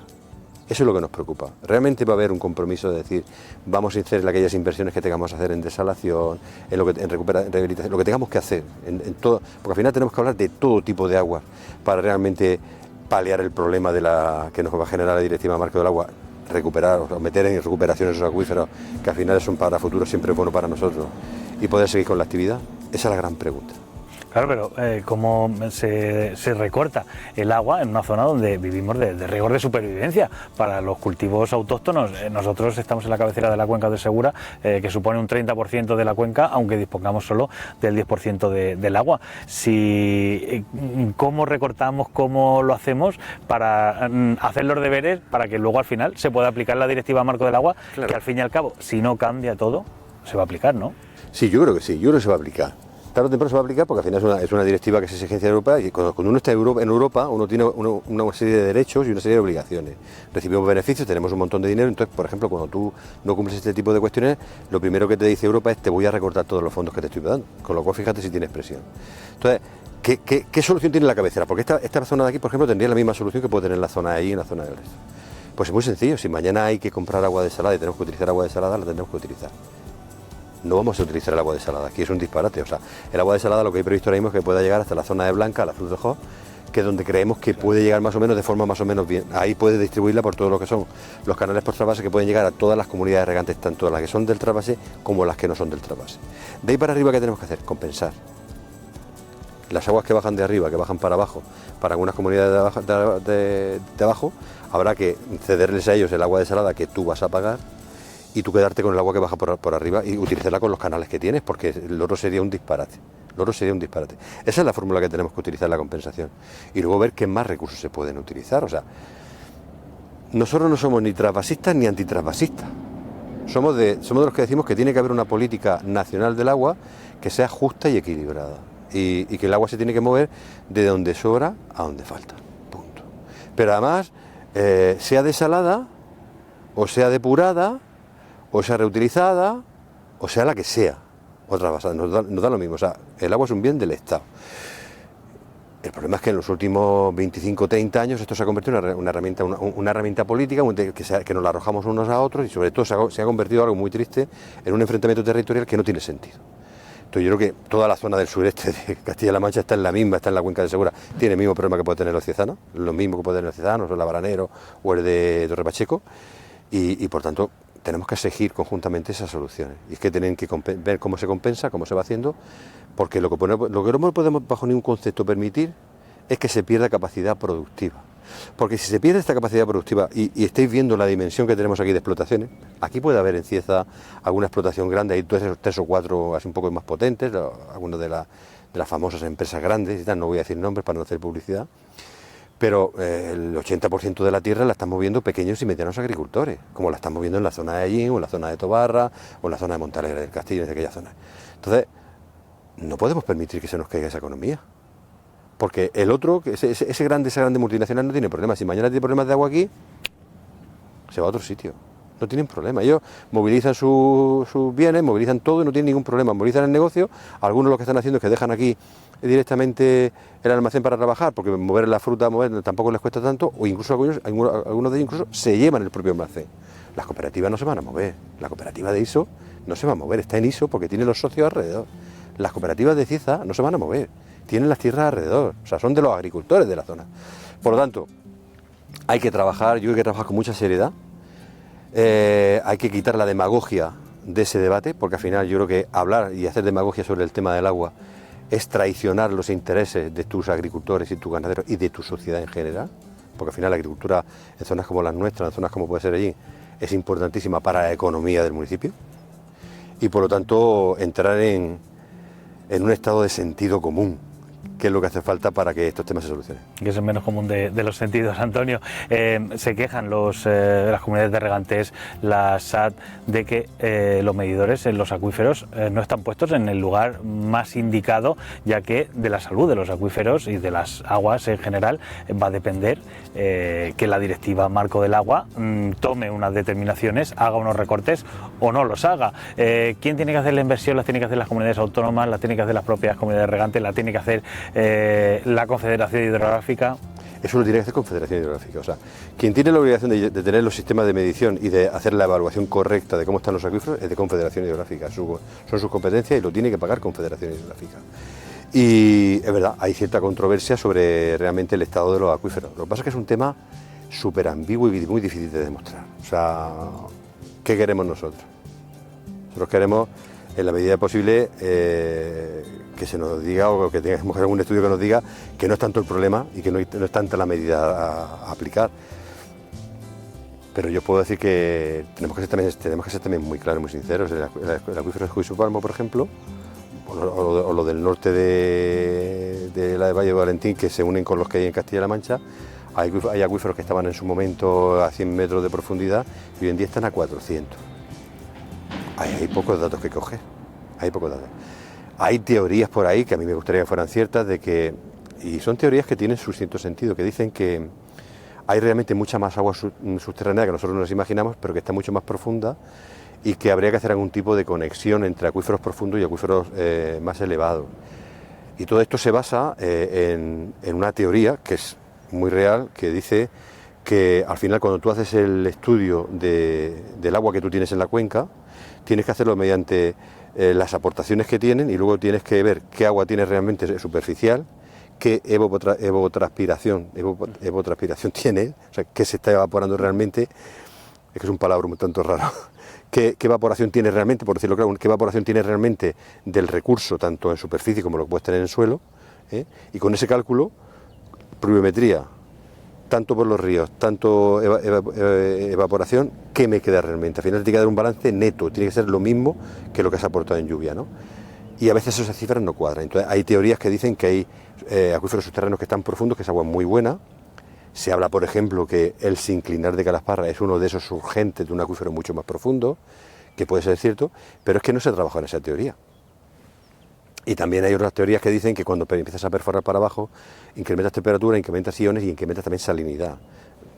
Eso es lo que nos preocupa. Realmente va a haber un compromiso de decir, vamos a hacer aquellas inversiones que tengamos que hacer en desalación, en rehabilitación, lo que tengamos que hacer, en todo, porque al final tenemos que hablar de todo tipo de aguas para realmente paliar el problema que nos va a generar la Directiva Marco del Agua, recuperar o meter en recuperación esos acuíferos, que al final son para futuro siempre bueno para nosotros, y poder seguir con la actividad. Esa es la gran pregunta. Claro, pero ¿cómo se recorta el agua en una zona donde vivimos de rigor de supervivencia para los cultivos autóctonos? Nosotros estamos en la cabecera de la cuenca de Segura, que supone un 30% de la cuenca, aunque dispongamos solo del 10% del agua. ¿Cómo recortamos, cómo lo hacemos para hacer los deberes para que luego al final se pueda aplicar la Directiva Marco del Agua, claro, que al fin y al cabo, si no cambia todo, se va a aplicar, ¿no? Sí, yo creo que sí, yo creo que se va a aplicar. Tarde o temprano se va a aplicar porque al final es una directiva que es exigencia europea y cuando uno está en Europa uno tiene una serie de derechos y una serie de obligaciones. Recibimos beneficios, tenemos un montón de dinero, entonces, por ejemplo, cuando tú no cumples este tipo de cuestiones, lo primero que te dice Europa es te voy a recortar todos los fondos que te estoy dando, con lo cual fíjate si tienes presión. Entonces, ¿qué solución tiene la cabecera? Porque esta zona de aquí, por ejemplo, tendría la misma solución que puede tener la zona de allí y la zona del resto. Pues es muy sencillo, si mañana hay que comprar agua desalada y tenemos que utilizar agua desalada, la tendremos que utilizar. No vamos a utilizar el agua desalada, aquí es un disparate, o sea, el agua desalada lo que hay previsto ahora mismo es que pueda llegar hasta la zona de Blanca, la Cruz de Jos, que es donde creemos que puede llegar más o menos de forma más o menos bien. Ahí puede distribuirla por todo lo que son los canales por trasvase que pueden llegar a todas las comunidades regantes, tanto las que son del trasvase como las que no son del trasvase. De ahí para arriba, ¿qué tenemos que hacer? Compensar. Las aguas que bajan de arriba, que bajan para abajo, para algunas comunidades de abajo, habrá que cederles a ellos el agua desalada que tú vas a pagar y tú quedarte con el agua que baja por arriba y utilizarla con los canales que tienes, porque el otro sería un disparate. Esa es la fórmula que tenemos que utilizar, la compensación. Y luego ver qué más recursos se pueden utilizar. O sea, nosotros no somos ni trasvasistas ni antitrasvasistas. Somos de los que decimos que tiene que haber una política nacional del agua que sea justa y equilibrada. Y que el agua se tiene que mover de donde sobra a donde falta. Punto. Pero además, sea desalada, o sea depurada, o sea reutilizada, o sea la que sea. otras basadas, nos da lo mismo. O sea, el agua es un bien del Estado. El problema es que en los últimos 25 o 30 años esto se ha convertido en una herramienta política que nos la arrojamos unos a otros y sobre todo se ha convertido en algo muy triste en un enfrentamiento territorial que no tiene sentido. Entonces yo creo que toda la zona del sureste de Castilla-La Mancha está en la misma, está en la cuenca de Segura, tiene el mismo problema que puede tener los ciezanos, lo mismo que puede tener los ciezanos, o el Baranero o el de Torre Pacheco, y por tanto tenemos que exigir conjuntamente esas soluciones. Y es que tienen que ver cómo se compensa, cómo se va haciendo, porque lo que no podemos bajo ningún concepto permitir es que se pierda capacidad productiva. Porque si se pierde esta capacidad productiva, y estáis viendo la dimensión que tenemos aquí de explotaciones, aquí puede haber en Cieza alguna explotación grande, hay tres o cuatro así un poco más potentes, algunas de las famosas empresas grandes y tal, no voy a decir nombres para no hacer publicidad, pero el 80% de la tierra la están moviendo pequeños y medianos agricultores, como la están moviendo en la zona de Allín, o en la zona de Tobarra, o en la zona de Montalegre del Castillo, en aquella zona. Entonces, no podemos permitir que se nos caiga esa economía. Porque el otro, esa grande multinacional no tiene problemas. Si mañana tiene problemas de agua aquí, se va a otro sitio. No tienen problema. Ellos movilizan sus bienes, movilizan todo y no tienen ningún problema. Movilizan el negocio. Algunos lo que están haciendo es que dejan aquí directamente el almacén para trabajar, porque mover la fruta, tampoco les cuesta tanto, o incluso algunos de ellos incluso se llevan el propio almacén. Las cooperativas no se van a mover. La cooperativa de ISO no se va a mover. Está en ISO porque tiene los socios alrededor. Las cooperativas de Cieza no se van a mover. Tienen las tierras alrededor, o sea, son de los agricultores de la zona. Por lo tanto, hay que trabajar, yo hay que trabajar con mucha seriedad, hay que quitar la demagogia de ese debate, porque al final yo creo que hablar y hacer demagogia sobre el tema del agua es traicionar los intereses de tus agricultores y tus ganaderos y de tu sociedad en general, porque al final la agricultura en zonas como las nuestras, en zonas como puede ser allí, es importantísima para la economía del municipio, y por lo tanto entrar en un estado de sentido común, que es lo que hace falta para que estos temas se solucionen. Que es el menos común de los sentidos, Antonio. Se quejan las comunidades de regantes, la SAT, de que los medidores en los acuíferos no están puestos en el lugar más indicado, ya que de la salud de los acuíferos y de las aguas en general va a depender que la directiva marco del agua tome unas determinaciones, haga unos recortes o no los haga. ¿Quién tiene que hacer la inversión? ¿Las tiene que hacer las comunidades autónomas? ¿Las tiene que hacer las propias comunidades regantes? ¿La tiene que hacer la Confederación Hidrográfica? Eso lo tiene que hacer Confederación Hidrográfica. O sea, quien tiene la obligación de tener los sistemas de medición y de hacer la evaluación correcta de cómo están los acuíferos es de Confederación Hidrográfica. Son sus competencias y lo tiene que pagar Confederación Hidrográfica. Y es verdad, hay cierta controversia sobre realmente el estado de los acuíferos. Lo que pasa es que es un tema súper ambiguo y muy difícil de demostrar. O sea, ¿qué queremos nosotros? Nosotros queremos, en la medida posible, que se nos diga, o que tengamos algún estudio que nos diga que no es tanto el problema y que no es tanta la medida a aplicar. Pero yo puedo decir que tenemos que ser también muy claros y muy sinceros. El acuífero de Juiz-Palmo, por ejemplo, o lo del norte de la de Valle de Valentín, que se unen con los que hay en Castilla-La Mancha, hay acuíferos que estaban en su momento a 100 metros de profundidad y hoy en día están a 400. Hay pocos datos que coger, hay pocos datos. Hay teorías por ahí que a mí me gustaría que fueran ciertas, y son teorías que tienen su cierto sentido, que dicen que hay realmente mucha más agua subterránea que nosotros nos imaginamos, pero que está mucho más profunda y que habría que hacer algún tipo de conexión entre acuíferos profundos y acuíferos más elevados. Y todo esto se basa en una teoría que es muy real, que dice que al final cuando tú haces el estudio del agua que tú tienes en la cuenca, tienes que hacerlo mediante las aportaciones que tienen y luego tienes que ver qué agua tiene realmente superficial, qué evapotranspiración tiene, o sea, qué se está evaporando realmente, es que es un palabra un tanto raro, qué evaporación tiene realmente, por decirlo claro, qué evaporación tiene realmente del recurso, tanto en superficie como lo que puedes tener en el suelo, y con ese cálculo, pluviometría, tanto por los ríos, tanto evaporación, ¿qué me queda realmente? Al final tiene que dar un balance neto, tiene que ser lo mismo que lo que has aportado en lluvia, ¿no? Y a veces esas cifras no cuadran. Entonces hay teorías que dicen que hay acuíferos subterráneos que están profundos, que esa agua es muy buena. Se habla, por ejemplo, que el sinclinar de Calasparra es uno de esos surgentes de un acuífero mucho más profundo, que puede ser cierto, pero es que no se trabaja en esa teoría. Y también hay otras teorías que dicen que cuando empiezas a perforar para abajo, incrementas temperatura, incrementas iones y incrementas también salinidad.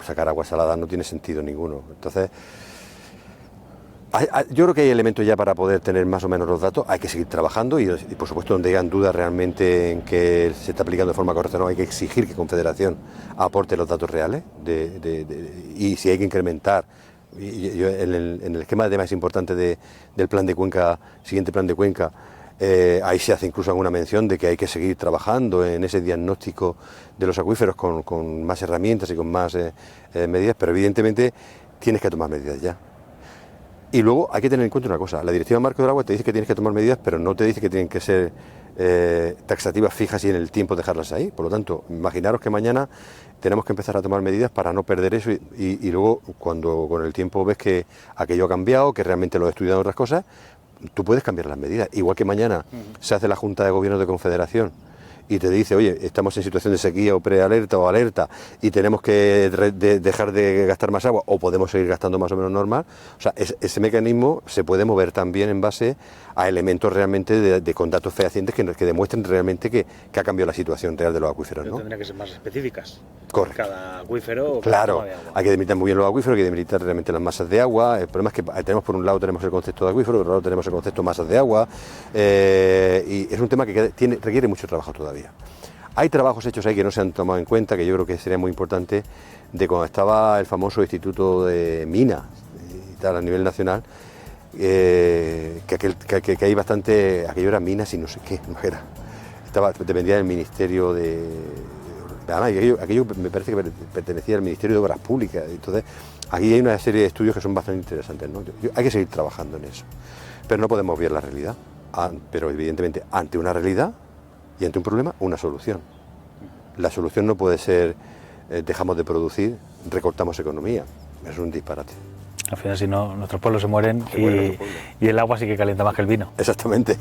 Sacar agua salada no tiene sentido ninguno. Entonces, Yo creo que hay elementos ya para poder tener más o menos los datos. Hay que seguir trabajando y por supuesto donde hayan dudas realmente en que se está aplicando de forma correcta, no hay que exigir que Confederación aporte los datos reales y si hay que incrementar. En el esquema de más importante del plan de Cuenca, siguiente plan de Cuenca, ahí se hace incluso alguna mención de que hay que seguir trabajando en ese diagnóstico de los acuíferos con más herramientas y con más medidas, pero evidentemente tienes que tomar medidas ya. Y luego hay que tener en cuenta una cosa, la Directiva Marco del Agua te dice que tienes que tomar medidas, pero no te dice que tienen que ser taxativas fijas y en el tiempo dejarlas ahí. Por lo tanto, imaginaros que mañana tenemos que empezar a tomar medidas para no perder eso y luego cuando con el tiempo ves que aquello ha cambiado, que realmente lo he estudiado otras cosas, tú puedes cambiar las medidas. Igual que mañana se hace la Junta de Gobierno de Confederación y te dice, oye, estamos en situación de sequía o prealerta o alerta y tenemos que dejar de gastar más agua o podemos seguir gastando más o menos normal. O sea, ese mecanismo se puede mover también en base a elementos realmente con datos fehacientes que demuestren realmente que ha cambiado la situación real de los acuíferos, ¿no? Tendría que ser más específicas. Correcto. Cada acuífero o cada claro, toma de agua. hay que delimitar muy bien los acuíferos, hay que delimitar realmente las masas de agua. El problema es que tenemos por un lado tenemos el concepto de acuífero, por otro lado tenemos el concepto de masas de agua y es un tema que requiere mucho trabajo todavía. Hay trabajos hechos ahí que no se han tomado en cuenta, que yo creo que sería muy importante, de cuando estaba el famoso Instituto de Minas y tal a nivel nacional, que hay bastante, aquello era minas y no sé qué, no era. Dependía del Ministerio de... Además, aquello me parece que pertenecía al Ministerio de Obras Públicas. Entonces, aquí hay una serie de estudios que son bastante interesantes, ¿no? Hay que seguir trabajando en eso. Pero no podemos ver la realidad. Pero evidentemente, ante una realidad y ante un problema, una solución. La solución no puede ser dejamos de producir, recortamos economía. Es un disparate. Al final, si no, nuestros pueblos se mueren y el agua sí que calienta más que el vino. Exactamente.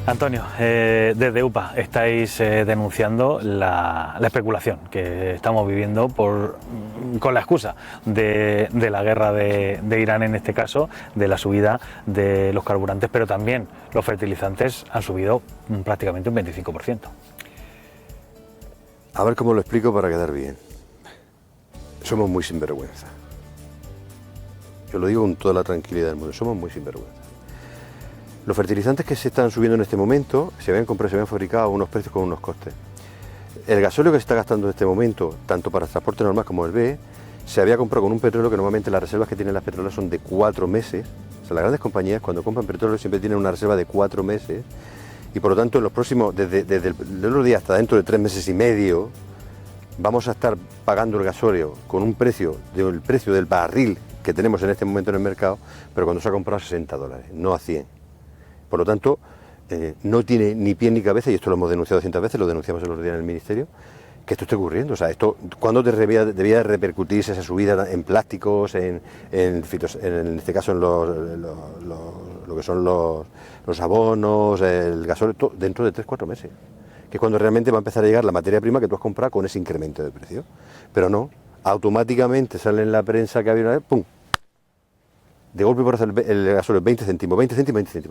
Antonio, desde UPA estáis denunciando la especulación que estamos viviendo con la excusa de la guerra de Irán, en este caso, de la subida de los carburantes, pero también los fertilizantes han subido prácticamente un 25%. A ver cómo lo explico para quedar bien. Somos muy sinvergüenza. Yo lo digo con toda la tranquilidad del mundo, somos muy sinvergüenza. Los fertilizantes que se están subiendo en este momento se habían fabricado a unos precios con unos costes. El gasóleo que se está gastando en este momento, tanto para el transporte normal como el B, se había comprado con un petróleo que normalmente las reservas que tienen las petroleras son de 4 meses. O sea, las grandes compañías cuando compran petróleo siempre tienen una reserva de 4 meses y por lo tanto en los próximos, desde el otro día hasta dentro de 3 meses y medio, vamos a estar pagando el gasóleo con un precio del barril que tenemos en este momento en el mercado, pero cuando se ha comprado a $60, no a 100. Por lo tanto, no tiene ni pie ni cabeza, y esto lo hemos denunciado cientos veces, lo denunciamos el otro día en el Ministerio, que esto esté ocurriendo. O sea, ¿cuándo debía repercutirse esa subida en plásticos, en este caso en lo que son los abonos, el gasóleo, dentro de 3-4 meses? Que es cuando realmente va a empezar a llegar la materia prima que tú has comprado con ese incremento de precio. Pero no, automáticamente sale en la prensa que había una vez, ¡pum! De golpe por hacer el gasóleo 20 céntimos,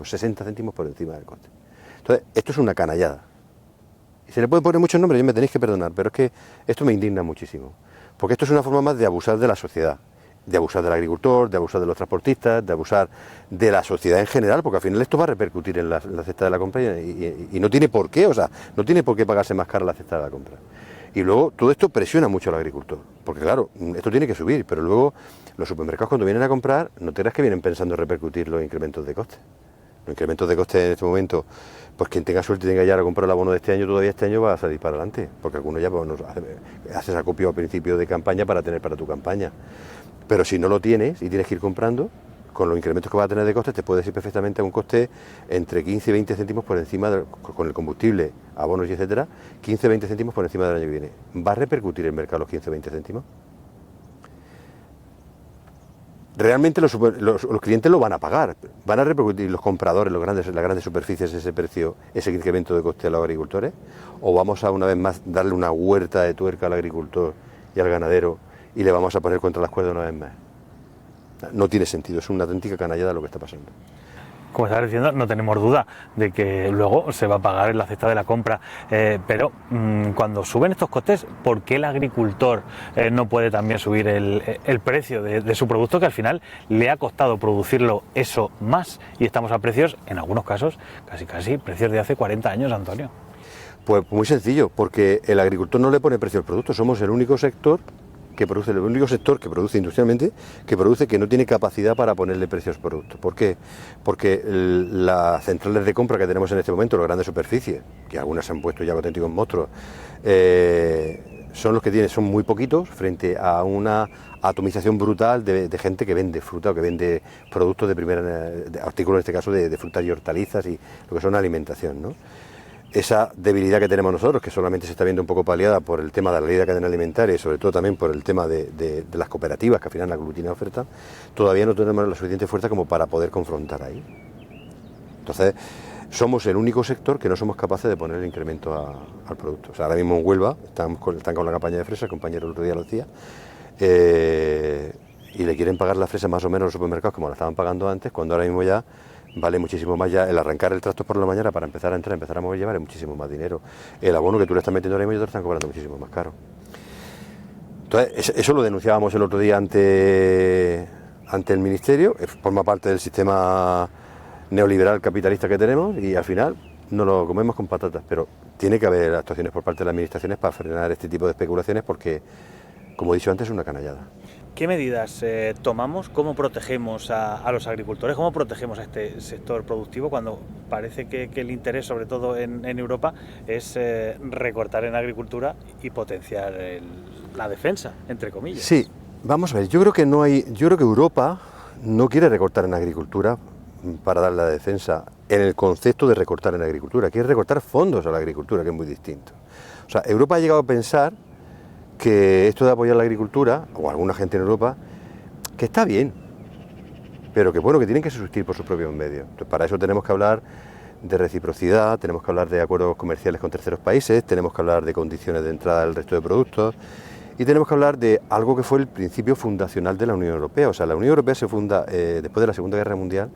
60 céntimos por encima del coste. Entonces, esto es una canallada. Y se le puede poner muchos nombres, me tenéis que perdonar, pero es que esto me indigna muchísimo. Porque esto es una forma más de abusar de la sociedad, de abusar del agricultor, de abusar de los transportistas, de abusar de la sociedad en general, porque al final esto va a repercutir en la cesta de la compra y no tiene por qué, o sea, no tiene por qué pagarse más cara la cesta de la compra. Y luego todo esto presiona mucho al agricultor, porque claro, esto tiene que subir, pero luego los supermercados cuando vienen a comprar, no te creas que vienen pensando en repercutir los incrementos de coste. Los incrementos de coste en este momento, pues quien tenga suerte y tenga ya a comprar el abono de este año, todavía este año va a salir para adelante, porque algunos ya pues, haces acopio a principio de campaña para tener para tu campaña. Pero si no lo tienes y tienes que ir comprando, con los incrementos que va a tener de costes, te puedes ir perfectamente a un coste entre 15 y 20 céntimos por encima, con el combustible, abonos y etcétera, 15 y 20 céntimos por encima del año que viene. ¿Va a repercutir el mercado los 15 o 20 céntimos? Realmente los clientes lo van a pagar, van a repercutir los compradores, las grandes superficies, ese precio, ese incremento de coste a los agricultores, o vamos a una vez más darle una huerta de tuerca al agricultor y al ganadero y le vamos a poner contra las cuerdas una vez más. No tiene sentido, es una auténtica canallada lo que está pasando. como estás diciendo, no tenemos duda de que luego se va a pagar en la cesta de la compra, pero cuando suben estos costes, ¿por qué el agricultor no puede también subir el precio de su producto, que al final le ha costado producirlo eso más? Y estamos a precios, en algunos casos, casi precios de hace 40 años, Antonio. Pues muy sencillo, porque el agricultor no le pone precio al producto, somos el único sector que produce industrialmente, que no tiene capacidad para ponerle precio a los productos. ¿Por qué? Porque las centrales de compra que tenemos en este momento, las grandes superficies, que algunas se han puesto ya auténticos monstruos, son los que tienen, son muy poquitos frente a una atomización brutal de gente que vende fruta o que vende productos de primera, artículos en este caso de frutas y hortalizas y lo que son alimentación, ¿no? Esa debilidad que tenemos nosotros, que solamente se está viendo un poco paliada por el tema de la ley de cadena alimentaria y sobre todo también por el tema de las cooperativas que al final aglutinan oferta, todavía no tenemos la suficiente fuerza como para poder confrontar ahí. Entonces, somos el único sector que no somos capaces de poner el incremento al producto. O sea, ahora mismo en Huelva están con la campaña de fresa, el compañero el otro día lo decía, y le quieren pagar la fresa más o menos a los supermercados como la estaban pagando antes, cuando ahora mismo ya vale muchísimo más, ya el arrancar el tractor por la mañana para empezar a mover, vale muchísimo más dinero. El abono que tú le estás metiendo ahora mismo ya te lo están cobrando muchísimo más caro. Entonces, eso lo denunciábamos el otro día ante el Ministerio, forma parte del sistema neoliberal capitalista que tenemos y al final no lo comemos con patatas, pero tiene que haber actuaciones por parte de las administraciones para frenar este tipo de especulaciones porque, como he dicho antes, es una canallada. ¿Qué medidas tomamos? ¿Cómo protegemos a los agricultores? ¿Cómo protegemos a este sector productivo cuando parece que el interés, sobre todo en Europa, es recortar en agricultura y potenciar la defensa, entre comillas? Sí, vamos a ver, yo creo que Europa no quiere recortar en agricultura para dar la defensa en el concepto de recortar en agricultura, quiere recortar fondos a la agricultura, que es muy distinto. O sea, Europa ha llegado a pensar que esto de apoyar la agricultura, o alguna gente en Europa, que está bien, pero que bueno, que tienen que subsistir por sus propios medios. Entonces, para eso tenemos que hablar de reciprocidad, tenemos que hablar de acuerdos comerciales con terceros países, tenemos que hablar de condiciones de entrada al resto de productos y tenemos que hablar de algo que fue el principio fundacional de la Unión Europea. O sea, la Unión Europea se funda después de la Segunda Guerra Mundial,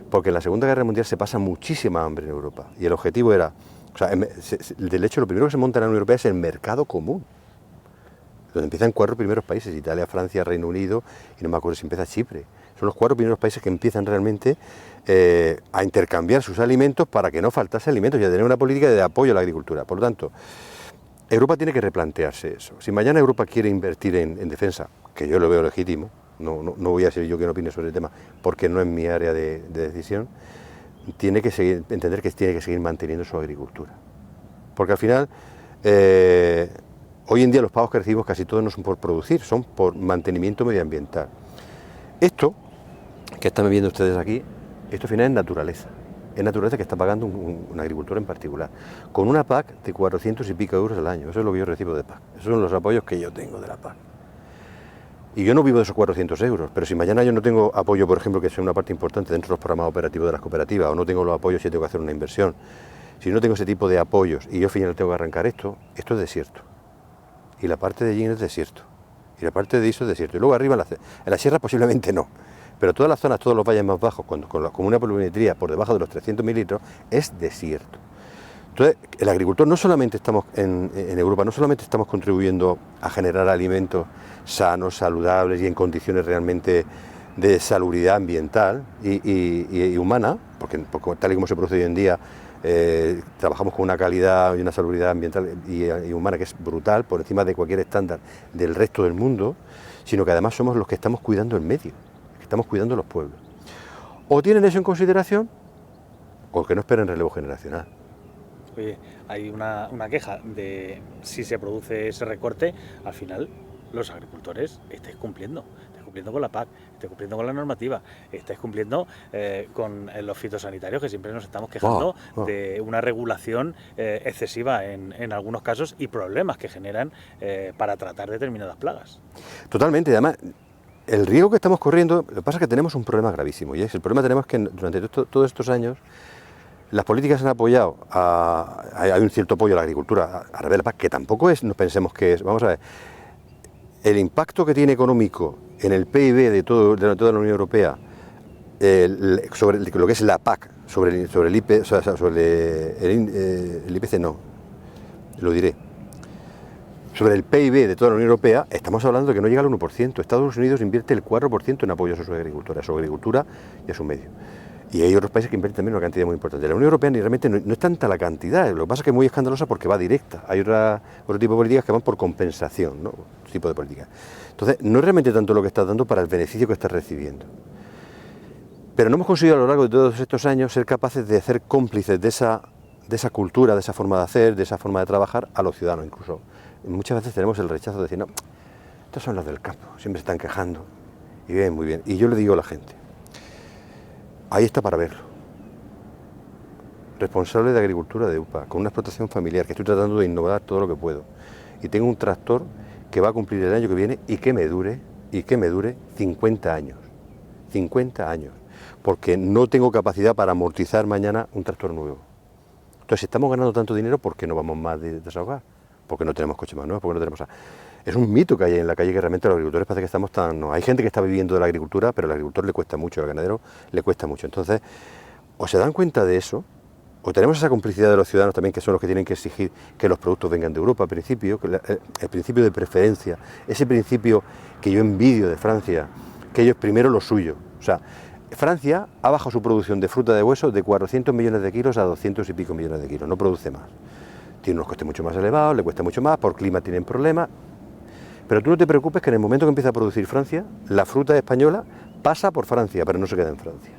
porque en la Segunda Guerra Mundial se pasa muchísima hambre en Europa y el objetivo era, o sea, de hecho lo primero que se monta en la Unión Europea es el mercado común, donde empiezan 4 primeros países, Italia, Francia, Reino Unido, y no me acuerdo si empieza Chipre. Son los 4 primeros países que empiezan realmente a intercambiar sus alimentos para que no faltase alimentos y a tener una política de apoyo a la agricultura. Por lo tanto, Europa tiene que replantearse eso. Si mañana Europa quiere invertir en defensa, que yo lo veo legítimo, no voy a ser yo quien opine sobre el tema, porque no es mi área de decisión, tiene que entender que tiene que seguir manteniendo su agricultura. Porque al final, hoy en día los pagos que recibimos casi todos no son por producir, son por mantenimiento medioambiental. Esto, que están viendo ustedes aquí, esto al final es naturaleza. Es naturaleza que está pagando un agricultor en particular, con una PAC de 400 y pico euros al año. Eso es lo que yo recibo de PAC. Esos son los apoyos que yo tengo de la PAC. Y yo no vivo de esos 400 euros, pero si mañana yo no tengo apoyo, por ejemplo, que sea una parte importante dentro de los programas operativos de las cooperativas, o no tengo los apoyos si tengo que hacer una inversión, si no tengo ese tipo de apoyos y yo al final tengo que arrancar esto es desierto. Y la parte de Yin es desierto. Y la parte de Iso es desierto. Y luego arriba en la sierra posiblemente no. Pero todas las zonas, todos los valles más bajos, con una pluviometría por debajo de los 300 mililitros, es desierto. Entonces, el agricultor no solamente estamos en Europa, no solamente estamos contribuyendo a generar alimentos sanos, saludables y en condiciones realmente de salubridad ambiental y humana, porque tal y como se produce hoy en día, trabajamos con una calidad y una salubridad ambiental y humana que es brutal, por encima de cualquier estándar del resto del mundo, sino que además somos los que estamos cuidando el medio, que estamos cuidando los pueblos. O tienen eso en consideración, o que no esperen relevo generacional. Oye, hay una queja de si se produce ese recorte, al final los agricultores estáis cumpliendo con la PAC, estáis cumpliendo con la normativa, estáis cumpliendo con los fitosanitarios, que siempre nos estamos quejando de una regulación excesiva en algunos casos y problemas que generan para tratar determinadas plagas. Totalmente, además el riesgo que estamos corriendo, lo que pasa es que tenemos un problema gravísimo y es el problema que tenemos que durante todos estos años las políticas han apoyado, hay un cierto apoyo a la agricultura, a través de la PAC, que tampoco es, no pensemos que es, vamos a ver, el impacto que tiene económico en el PIB de toda la Unión Europea sobre lo que es la PAC, sobre el IPC, o sea, sobre el IPC no, lo diré. Sobre el PIB de toda la Unión Europea, estamos hablando de que no llega al 1%. Estados Unidos invierte el 4% en apoyo a su agricultura y a su medio. Y hay otros países que invierten también una cantidad muy importante. La Unión Europea realmente no es tanta la cantidad, lo que pasa es que es muy escandalosa porque va directa. Hay otro tipo de políticas que van por compensación, ¿no? Otro tipo de políticas. Entonces, no es realmente tanto lo que estás dando para el beneficio que estás recibiendo. Pero no hemos conseguido a lo largo de todos estos años ser capaces de hacer cómplices de esa cultura, de esa forma de hacer, de esa forma de trabajar a los ciudadanos incluso. Muchas veces tenemos el rechazo de decir, no, estos son los del campo, siempre se están quejando y viven muy bien. Y yo le digo a la gente, ahí está para verlo. Responsable de agricultura de UPA, con una explotación familiar, que estoy tratando de innovar todo lo que puedo. Y tengo un tractor que va a cumplir el año que viene y que me dure 50 años. 50 años. Porque no tengo capacidad para amortizar mañana un tractor nuevo. Entonces, si estamos ganando tanto dinero, ¿por qué no vamos más de desahogar? Porque no tenemos coches más nuevos, porque no tenemos... Es un mito que hay en la calle que realmente los agricultores parece que estamos tan... No. Hay gente que está viviendo de la agricultura, pero al agricultor le cuesta mucho, al ganadero le cuesta mucho. Entonces, o se dan cuenta de eso, o tenemos esa complicidad de los ciudadanos también, que son los que tienen que exigir que los productos vengan de Europa, al principio, el principio de preferencia, ese principio que yo envidio de Francia, que ellos primero lo suyo. O sea, Francia ha bajado su producción de fruta de hueso de 400 millones de kilos a 200 y pico millones de kilos, no produce más. Tiene unos costes mucho más elevados, le cuesta mucho más, por clima tienen problemas. Pero tú no te preocupes que en el momento que empieza a producir Francia, la fruta española pasa por Francia, pero no se queda en Francia.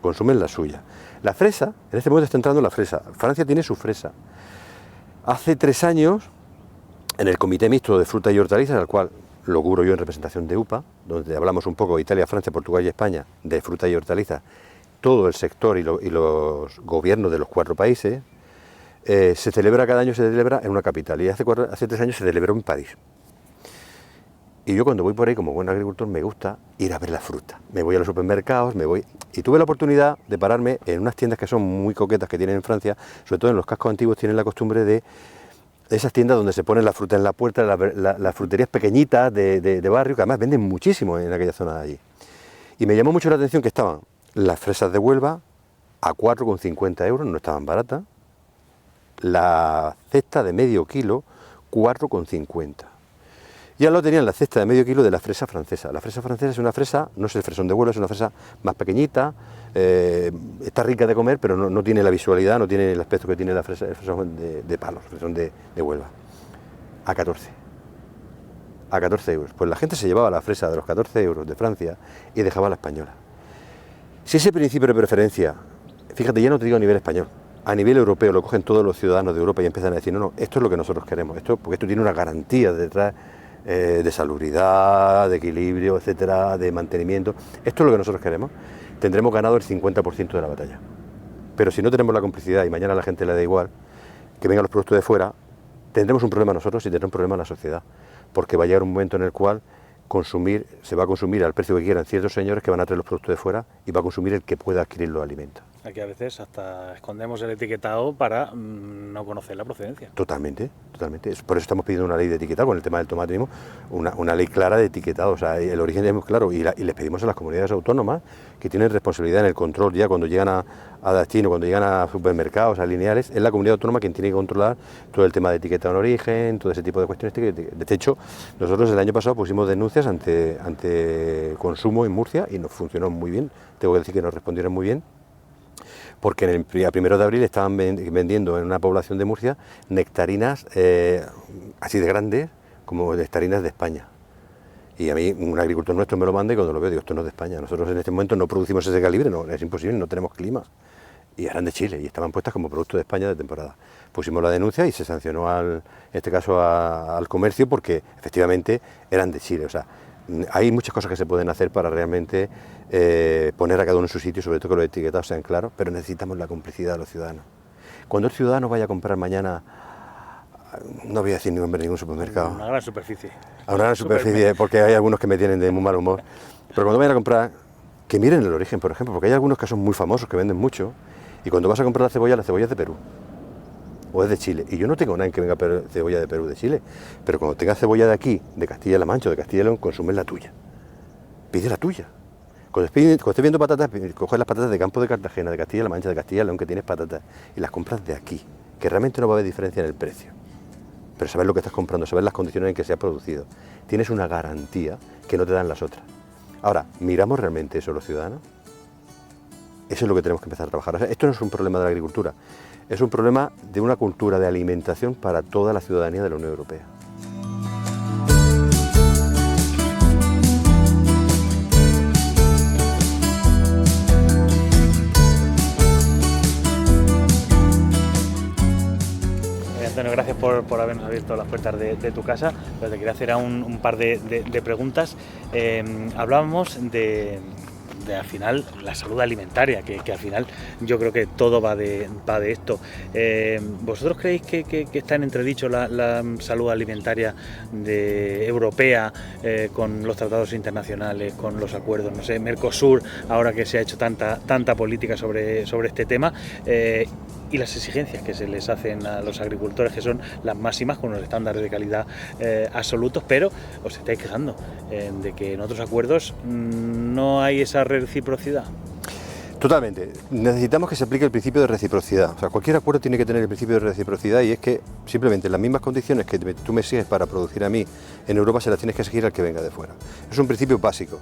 Consumen la suya. La fresa, en este momento está entrando la fresa. Francia tiene su fresa. Hace 3 años, en el Comité Mixto de Fruta y Hortalizas, al cual lo cubro yo en representación de UPA, donde hablamos un poco de Italia, Francia, Portugal y España, de fruta y hortalizas, todo el sector y los gobiernos de los 4 países, se celebra cada año, se celebra en una capital, y hace 3 años se celebró en París. Y yo cuando voy por ahí como buen agricultor me gusta ir a ver la fruta. Me voy a los supermercados, y tuve la oportunidad de pararme en unas tiendas que son muy coquetas que tienen en Francia, sobre todo en los cascos antiguos tienen la costumbre de esas tiendas donde se pone la fruta en la puerta, las fruterías pequeñitas de barrio, que además venden muchísimo en aquella zona de allí. Y me llamó mucho la atención que estaban las fresas de Huelva a 4,50 euros, no estaban baratas. La cesta de medio kilo, 4,50. Ya lo tenían la cesta de medio kilo de la fresa francesa. La fresa francesa es una fresa, no es el fresón de Huelva, es una fresa más pequeñita, está rica de comer, pero no tiene la visualidad, no tiene el aspecto que tiene el fresón de palos, el fresón de Huelva. A 14 euros. Pues la gente se llevaba la fresa de los 14 euros de Francia y dejaba la española. Si ese principio de preferencia, fíjate, ya no te digo a nivel español, a nivel europeo lo cogen todos los ciudadanos de Europa y empiezan a decir, no, esto es lo que nosotros queremos, porque esto tiene una garantía detrás de salubridad, de equilibrio, etcétera, de mantenimiento. Esto es lo que nosotros queremos. Tendremos ganado el 50% de la batalla. Pero si no tenemos la complicidad y mañana a la gente le da igual que vengan los productos de fuera, tendremos un problema nosotros y tendrá un problema la sociedad, porque va a llegar un momento en el cual se va a consumir al precio que quieran ciertos señores que van a traer los productos de fuera y va a consumir el que pueda adquirir los alimentos. Aquí a veces hasta escondemos el etiquetado para no conocer la procedencia. Totalmente. Por eso estamos pidiendo una ley de etiquetado. Con el tema del tomate mismo, una ley clara de etiquetado. O sea, el origen es muy claro. Y les pedimos a las comunidades autónomas que tienen responsabilidad en el control ya cuando llegan a destino, cuando llegan a supermercados, a lineales. Es la comunidad autónoma quien tiene que controlar todo el tema de etiquetado en origen, todo ese tipo de cuestiones. De hecho, nosotros el año pasado pusimos denuncias ante consumo en Murcia y nos funcionó muy bien. Tengo que decir que nos respondieron muy bien. Porque el 1 de abril estaban vendiendo en una población de Murcia nectarinas así de grandes como nectarinas de España. Y a mí un agricultor nuestro me lo manda y cuando lo veo digo, esto no es de España. Nosotros en este momento no producimos ese calibre, no, es imposible, no tenemos clima. Y eran de Chile y estaban puestas como producto de España de temporada. Pusimos la denuncia y se sancionó en este caso al comercio porque efectivamente eran de Chile. O sea, hay muchas cosas que se pueden hacer para realmente poner a cada uno en su sitio, sobre todo que los etiquetados sean claros, pero necesitamos la complicidad de los ciudadanos. Cuando el ciudadano vaya a comprar mañana, no voy a decir ningún supermercado. Una gran superficie. A una gran superficie, porque hay algunos que me tienen de muy mal humor. Pero cuando vayan a comprar, que miren el origen, por ejemplo, porque hay algunos casos muy famosos que venden mucho, y cuando vas a comprar la cebolla es de Perú. O es de Chile. Y yo no tengo nada en que venga cebolla de Perú, de Chile. Pero cuando tengas cebolla de aquí, de Castilla-La Mancha o de Castilla y León, consume la tuya. Pide la tuya. Cuando estés viendo patatas, coges las patatas de Campo de Cartagena, de Castilla-La Mancha, de Castilla y León, que tienes patatas, y las compras de aquí, que realmente no va a haber diferencia en el precio. Pero saber lo que estás comprando, saber las condiciones en que se ha producido. Tienes una garantía que no te dan las otras. Ahora, ¿miramos realmente eso los ciudadanos? Eso es lo que tenemos que empezar a trabajar. O sea, esto no es un problema de la agricultura, es un problema de una cultura de alimentación para toda la ciudadanía de la Unión Europea. Antonio, gracias por habernos abierto las puertas de tu casa, pero te quería hacer un par de preguntas. Hablábamos de al final la salud alimentaria, que al final yo creo que todo va de esto. ¿Vosotros creéis que está en entredicho la salud alimentaria europea con los tratados internacionales, con los acuerdos, no sé, Mercosur, ahora que se ha hecho tanta política sobre este tema? Y las exigencias que se les hacen a los agricultores, que son las máximas, con unos estándares de calidad absolutos, pero os estáis quejando de que en otros acuerdos no hay esa reciprocidad. Totalmente. Necesitamos que se aplique el principio de reciprocidad. O sea, cualquier acuerdo tiene que tener el principio de reciprocidad, y es que simplemente en las mismas condiciones que tú me exiges para producir a mí en Europa, se las tienes que exigir al que venga de fuera. Es un principio básico.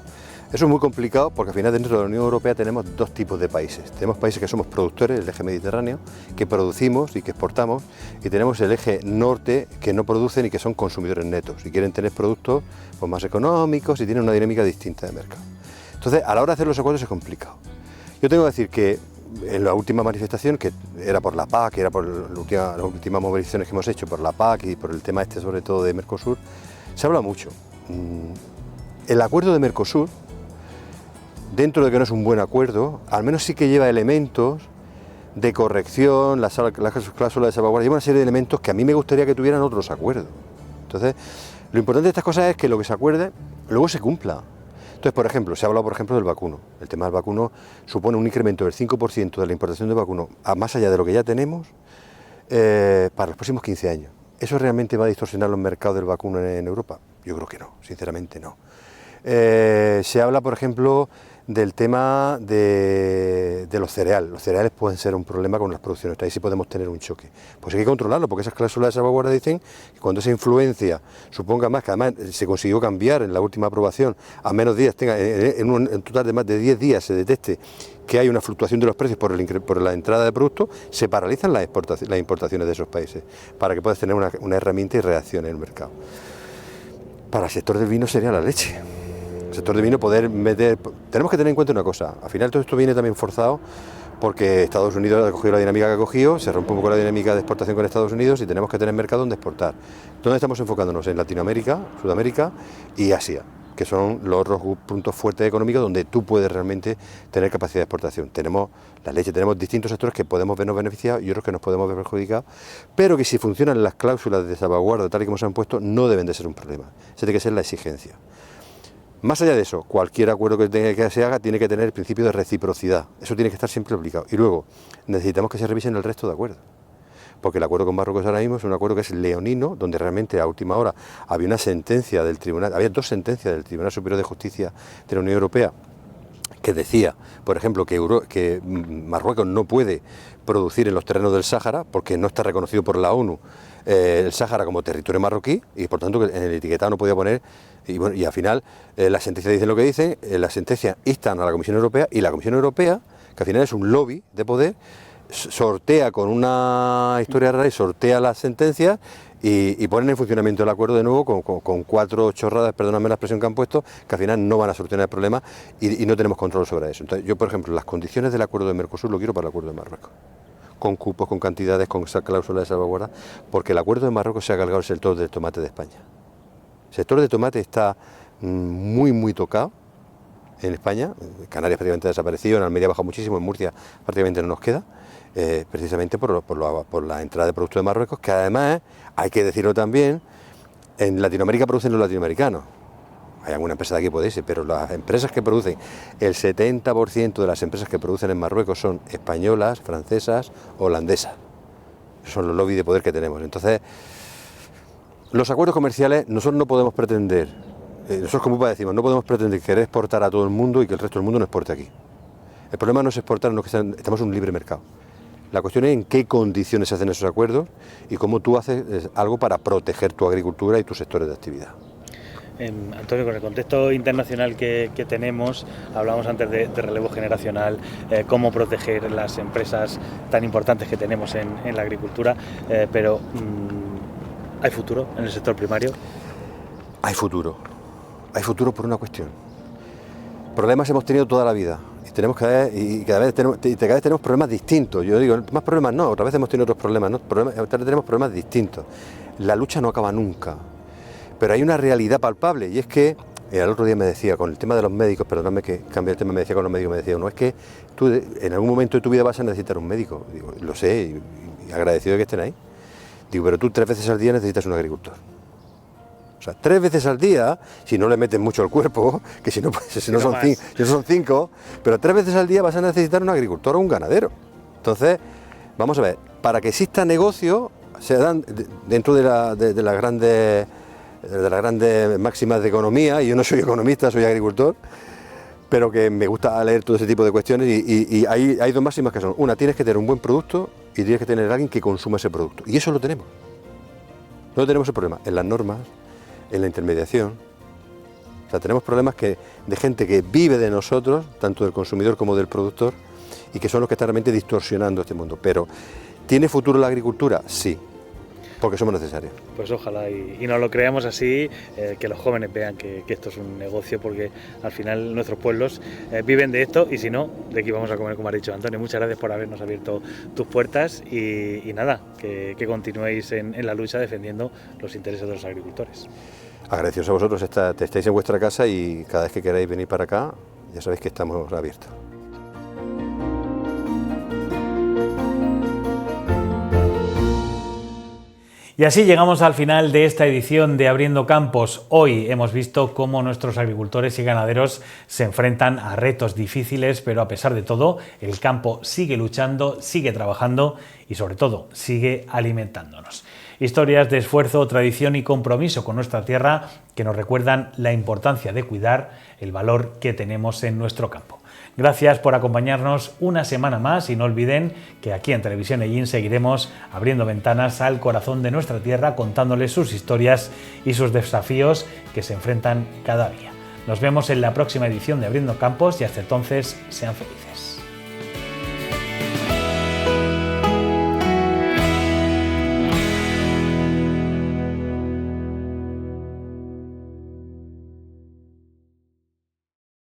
Eso es muy complicado porque al final dentro de la Unión Europea tenemos dos tipos de países. Tenemos países que somos productores, el eje mediterráneo, que producimos y que exportamos, y tenemos el eje norte, que no producen y que son consumidores netos y quieren tener productos pues, más económicos y tienen una dinámica distinta de mercado. Entonces, a la hora de hacer los acuerdos es complicado. Yo tengo que decir que en la última manifestación, que era por la PAC, era por las últimas movilizaciones que hemos hecho por la PAC y por el tema este sobre todo de Mercosur, se habla mucho. El acuerdo de Mercosur, dentro de que no es un buen acuerdo, al menos sí que lleva elementos de corrección, las cláusulas de salvaguardia, lleva una serie de elementos que a mí me gustaría que tuvieran otros acuerdos. Entonces, lo importante de estas cosas es que lo que se acuerde luego se cumpla. Entonces, por ejemplo, se ha hablado, por ejemplo, del vacuno. El tema del vacuno supone un incremento del 5% de la importación de vacuno, más allá de lo que ya tenemos, para los próximos 15 años. ¿Eso realmente va a distorsionar los mercados del vacuno en Europa? Yo creo que no, sinceramente no. Se habla, por ejemplo, del tema de los cereales. Los cereales pueden ser un problema con las producciones, ahí sí podemos tener un choque. Pues hay que controlarlo, porque esas cláusulas de salvaguardia dicen que cuando esa influencia suponga más, que además se consiguió cambiar en la última aprobación, a menos días, en un total de más de 10 días se detecte que hay una fluctuación de los precios por la entrada de productos, se paralizan las importaciones de esos países, para que puedas tener una herramienta y reacción en el mercado. Para el sector del vino sería la leche. El sector de vino poder meter... Tenemos que tener en cuenta una cosa, al final todo esto viene también forzado porque Estados Unidos ha cogido la dinámica que ha cogido, se rompe un poco la dinámica de exportación con Estados Unidos y tenemos que tener mercado donde exportar. ¿Dónde estamos enfocándonos? En Latinoamérica, Sudamérica y Asia, que son los otros puntos fuertes económicos donde tú puedes realmente tener capacidad de exportación. Tenemos la leche, tenemos distintos sectores que podemos vernos beneficiados y otros que nos podemos ver perjudicados, pero que si funcionan las cláusulas de salvaguarda tal y como se han puesto, no deben de ser un problema. Esa tiene que ser la exigencia. Más allá de eso, cualquier acuerdo que se haga tiene que tener el principio de reciprocidad. Eso tiene que estar siempre aplicado. Y luego, necesitamos que se revisen el resto de acuerdos. Porque el acuerdo con Marruecos ahora mismo es un acuerdo que es leonino, donde realmente a última hora había una sentencia del tribunal, había dos sentencias del Tribunal Superior de Justicia de la Unión Europea que decía, por ejemplo, que Marruecos no puede producir en los terrenos del Sáhara porque no está reconocido por la ONU el Sáhara como territorio marroquí, y por tanto que en el etiquetado no podía poner, y al final las sentencias dicen lo que dicen, las sentencias instan a la Comisión Europea, y la Comisión Europea, que al final es un lobby de poder, sortea con una historia rara y sortea las sentencias y ponen en funcionamiento el acuerdo de nuevo con cuatro chorradas, perdóname la expresión que han puesto, que al final no van a solucionar el problema y no tenemos control sobre eso. Entonces yo, por ejemplo, las condiciones del acuerdo de Mercosur lo quiero para el acuerdo de Marruecos, con cupos, con cantidades, con esa cláusula de salvaguarda, porque el acuerdo de Marruecos se ha cargado el sector del tomate de España. El sector de tomate está muy tocado en España. En Canarias prácticamente ha desaparecido, en Almería ha bajado muchísimo, en Murcia prácticamente no nos queda, precisamente por la entrada de productos de Marruecos, que además, hay que decirlo también, en Latinoamérica producen los latinoamericanos. Hay alguna empresa de aquí puede ser, pero las empresas que producen, el 70% de las empresas que producen en Marruecos son españolas, francesas, holandesas. Esos son los lobbies de poder que tenemos. Entonces, los acuerdos comerciales, nosotros no podemos pretender nosotros como UPA decimos, no podemos pretender querer exportar a todo el mundo y que el resto del mundo no exporte aquí. El problema no es exportar, no es que estamos en un libre mercado. La cuestión es en qué condiciones se hacen esos acuerdos y cómo tú haces algo para proteger tu agricultura y tus sectores de actividad. Antonio, con el contexto internacional que tenemos, hablamos antes de relevo generacional, cómo proteger las empresas tan importantes que tenemos en la agricultura, pero ¿hay futuro en el sector primario? Hay futuro por una cuestión. Problemas hemos tenido toda la vida y cada vez tenemos problemas distintos. Yo digo, más problemas no, otra vez hemos tenido otros problemas, ¿no? Tenemos problemas distintos. La lucha no acaba nunca. Pero hay una realidad palpable y es que, el otro día me decía, con el tema de los médicos, perdóname que cambie el tema, me decía con los médicos, me decía, no, es que tú en algún momento de tu vida vas a necesitar un médico. Digo, lo sé, y agradecido de que estén ahí. Digo, pero tú 3 veces al día necesitas un agricultor. O sea, 3 veces al día, si no le metes mucho al cuerpo, que si no son 5, pero 3 veces al día vas a necesitar un agricultor o un ganadero. Entonces, vamos a ver, para que exista negocio, se dan dentro de las grandes máximas de economía, y yo no soy economista, soy agricultor, pero que me gusta leer todo ese tipo de cuestiones y hay 2 máximas que son, una, tienes que tener un buen producto y tienes que tener a alguien que consuma ese producto, y eso lo tenemos. No tenemos el problema en las normas, en la intermediación. O sea, tenemos problemas de gente que vive de nosotros, tanto del consumidor como del productor, y que son los que están realmente distorsionando este mundo. Pero, ¿tiene futuro la agricultura? Sí, porque somos necesarios. Pues ojalá y nos lo creamos así, que los jóvenes vean que esto es un negocio, porque al final nuestros pueblos viven de esto, y si no, de aquí vamos a comer, como ha dicho Antonio. Muchas gracias por habernos abierto tus puertas y nada, que continuéis en la lucha defendiendo los intereses de los agricultores. Agradecidos a vosotros, estáis en vuestra casa y cada vez que queráis venir para acá, ya sabéis que estamos abiertos. Y así llegamos al final de esta edición de Abriendo Campos. Hoy hemos visto cómo nuestros agricultores y ganaderos se enfrentan a retos difíciles, pero a pesar de todo, el campo sigue luchando, sigue trabajando y sobre todo sigue alimentándonos. Historias de esfuerzo, tradición y compromiso con nuestra tierra que nos recuerdan la importancia de cuidar el valor que tenemos en nuestro campo. Gracias por acompañarnos una semana más y no olviden que aquí en Televisión Ellín seguiremos abriendo ventanas al corazón de nuestra tierra, contándoles sus historias y sus desafíos que se enfrentan cada día. Nos vemos en la próxima edición de Abriendo Campos y hasta entonces sean felices.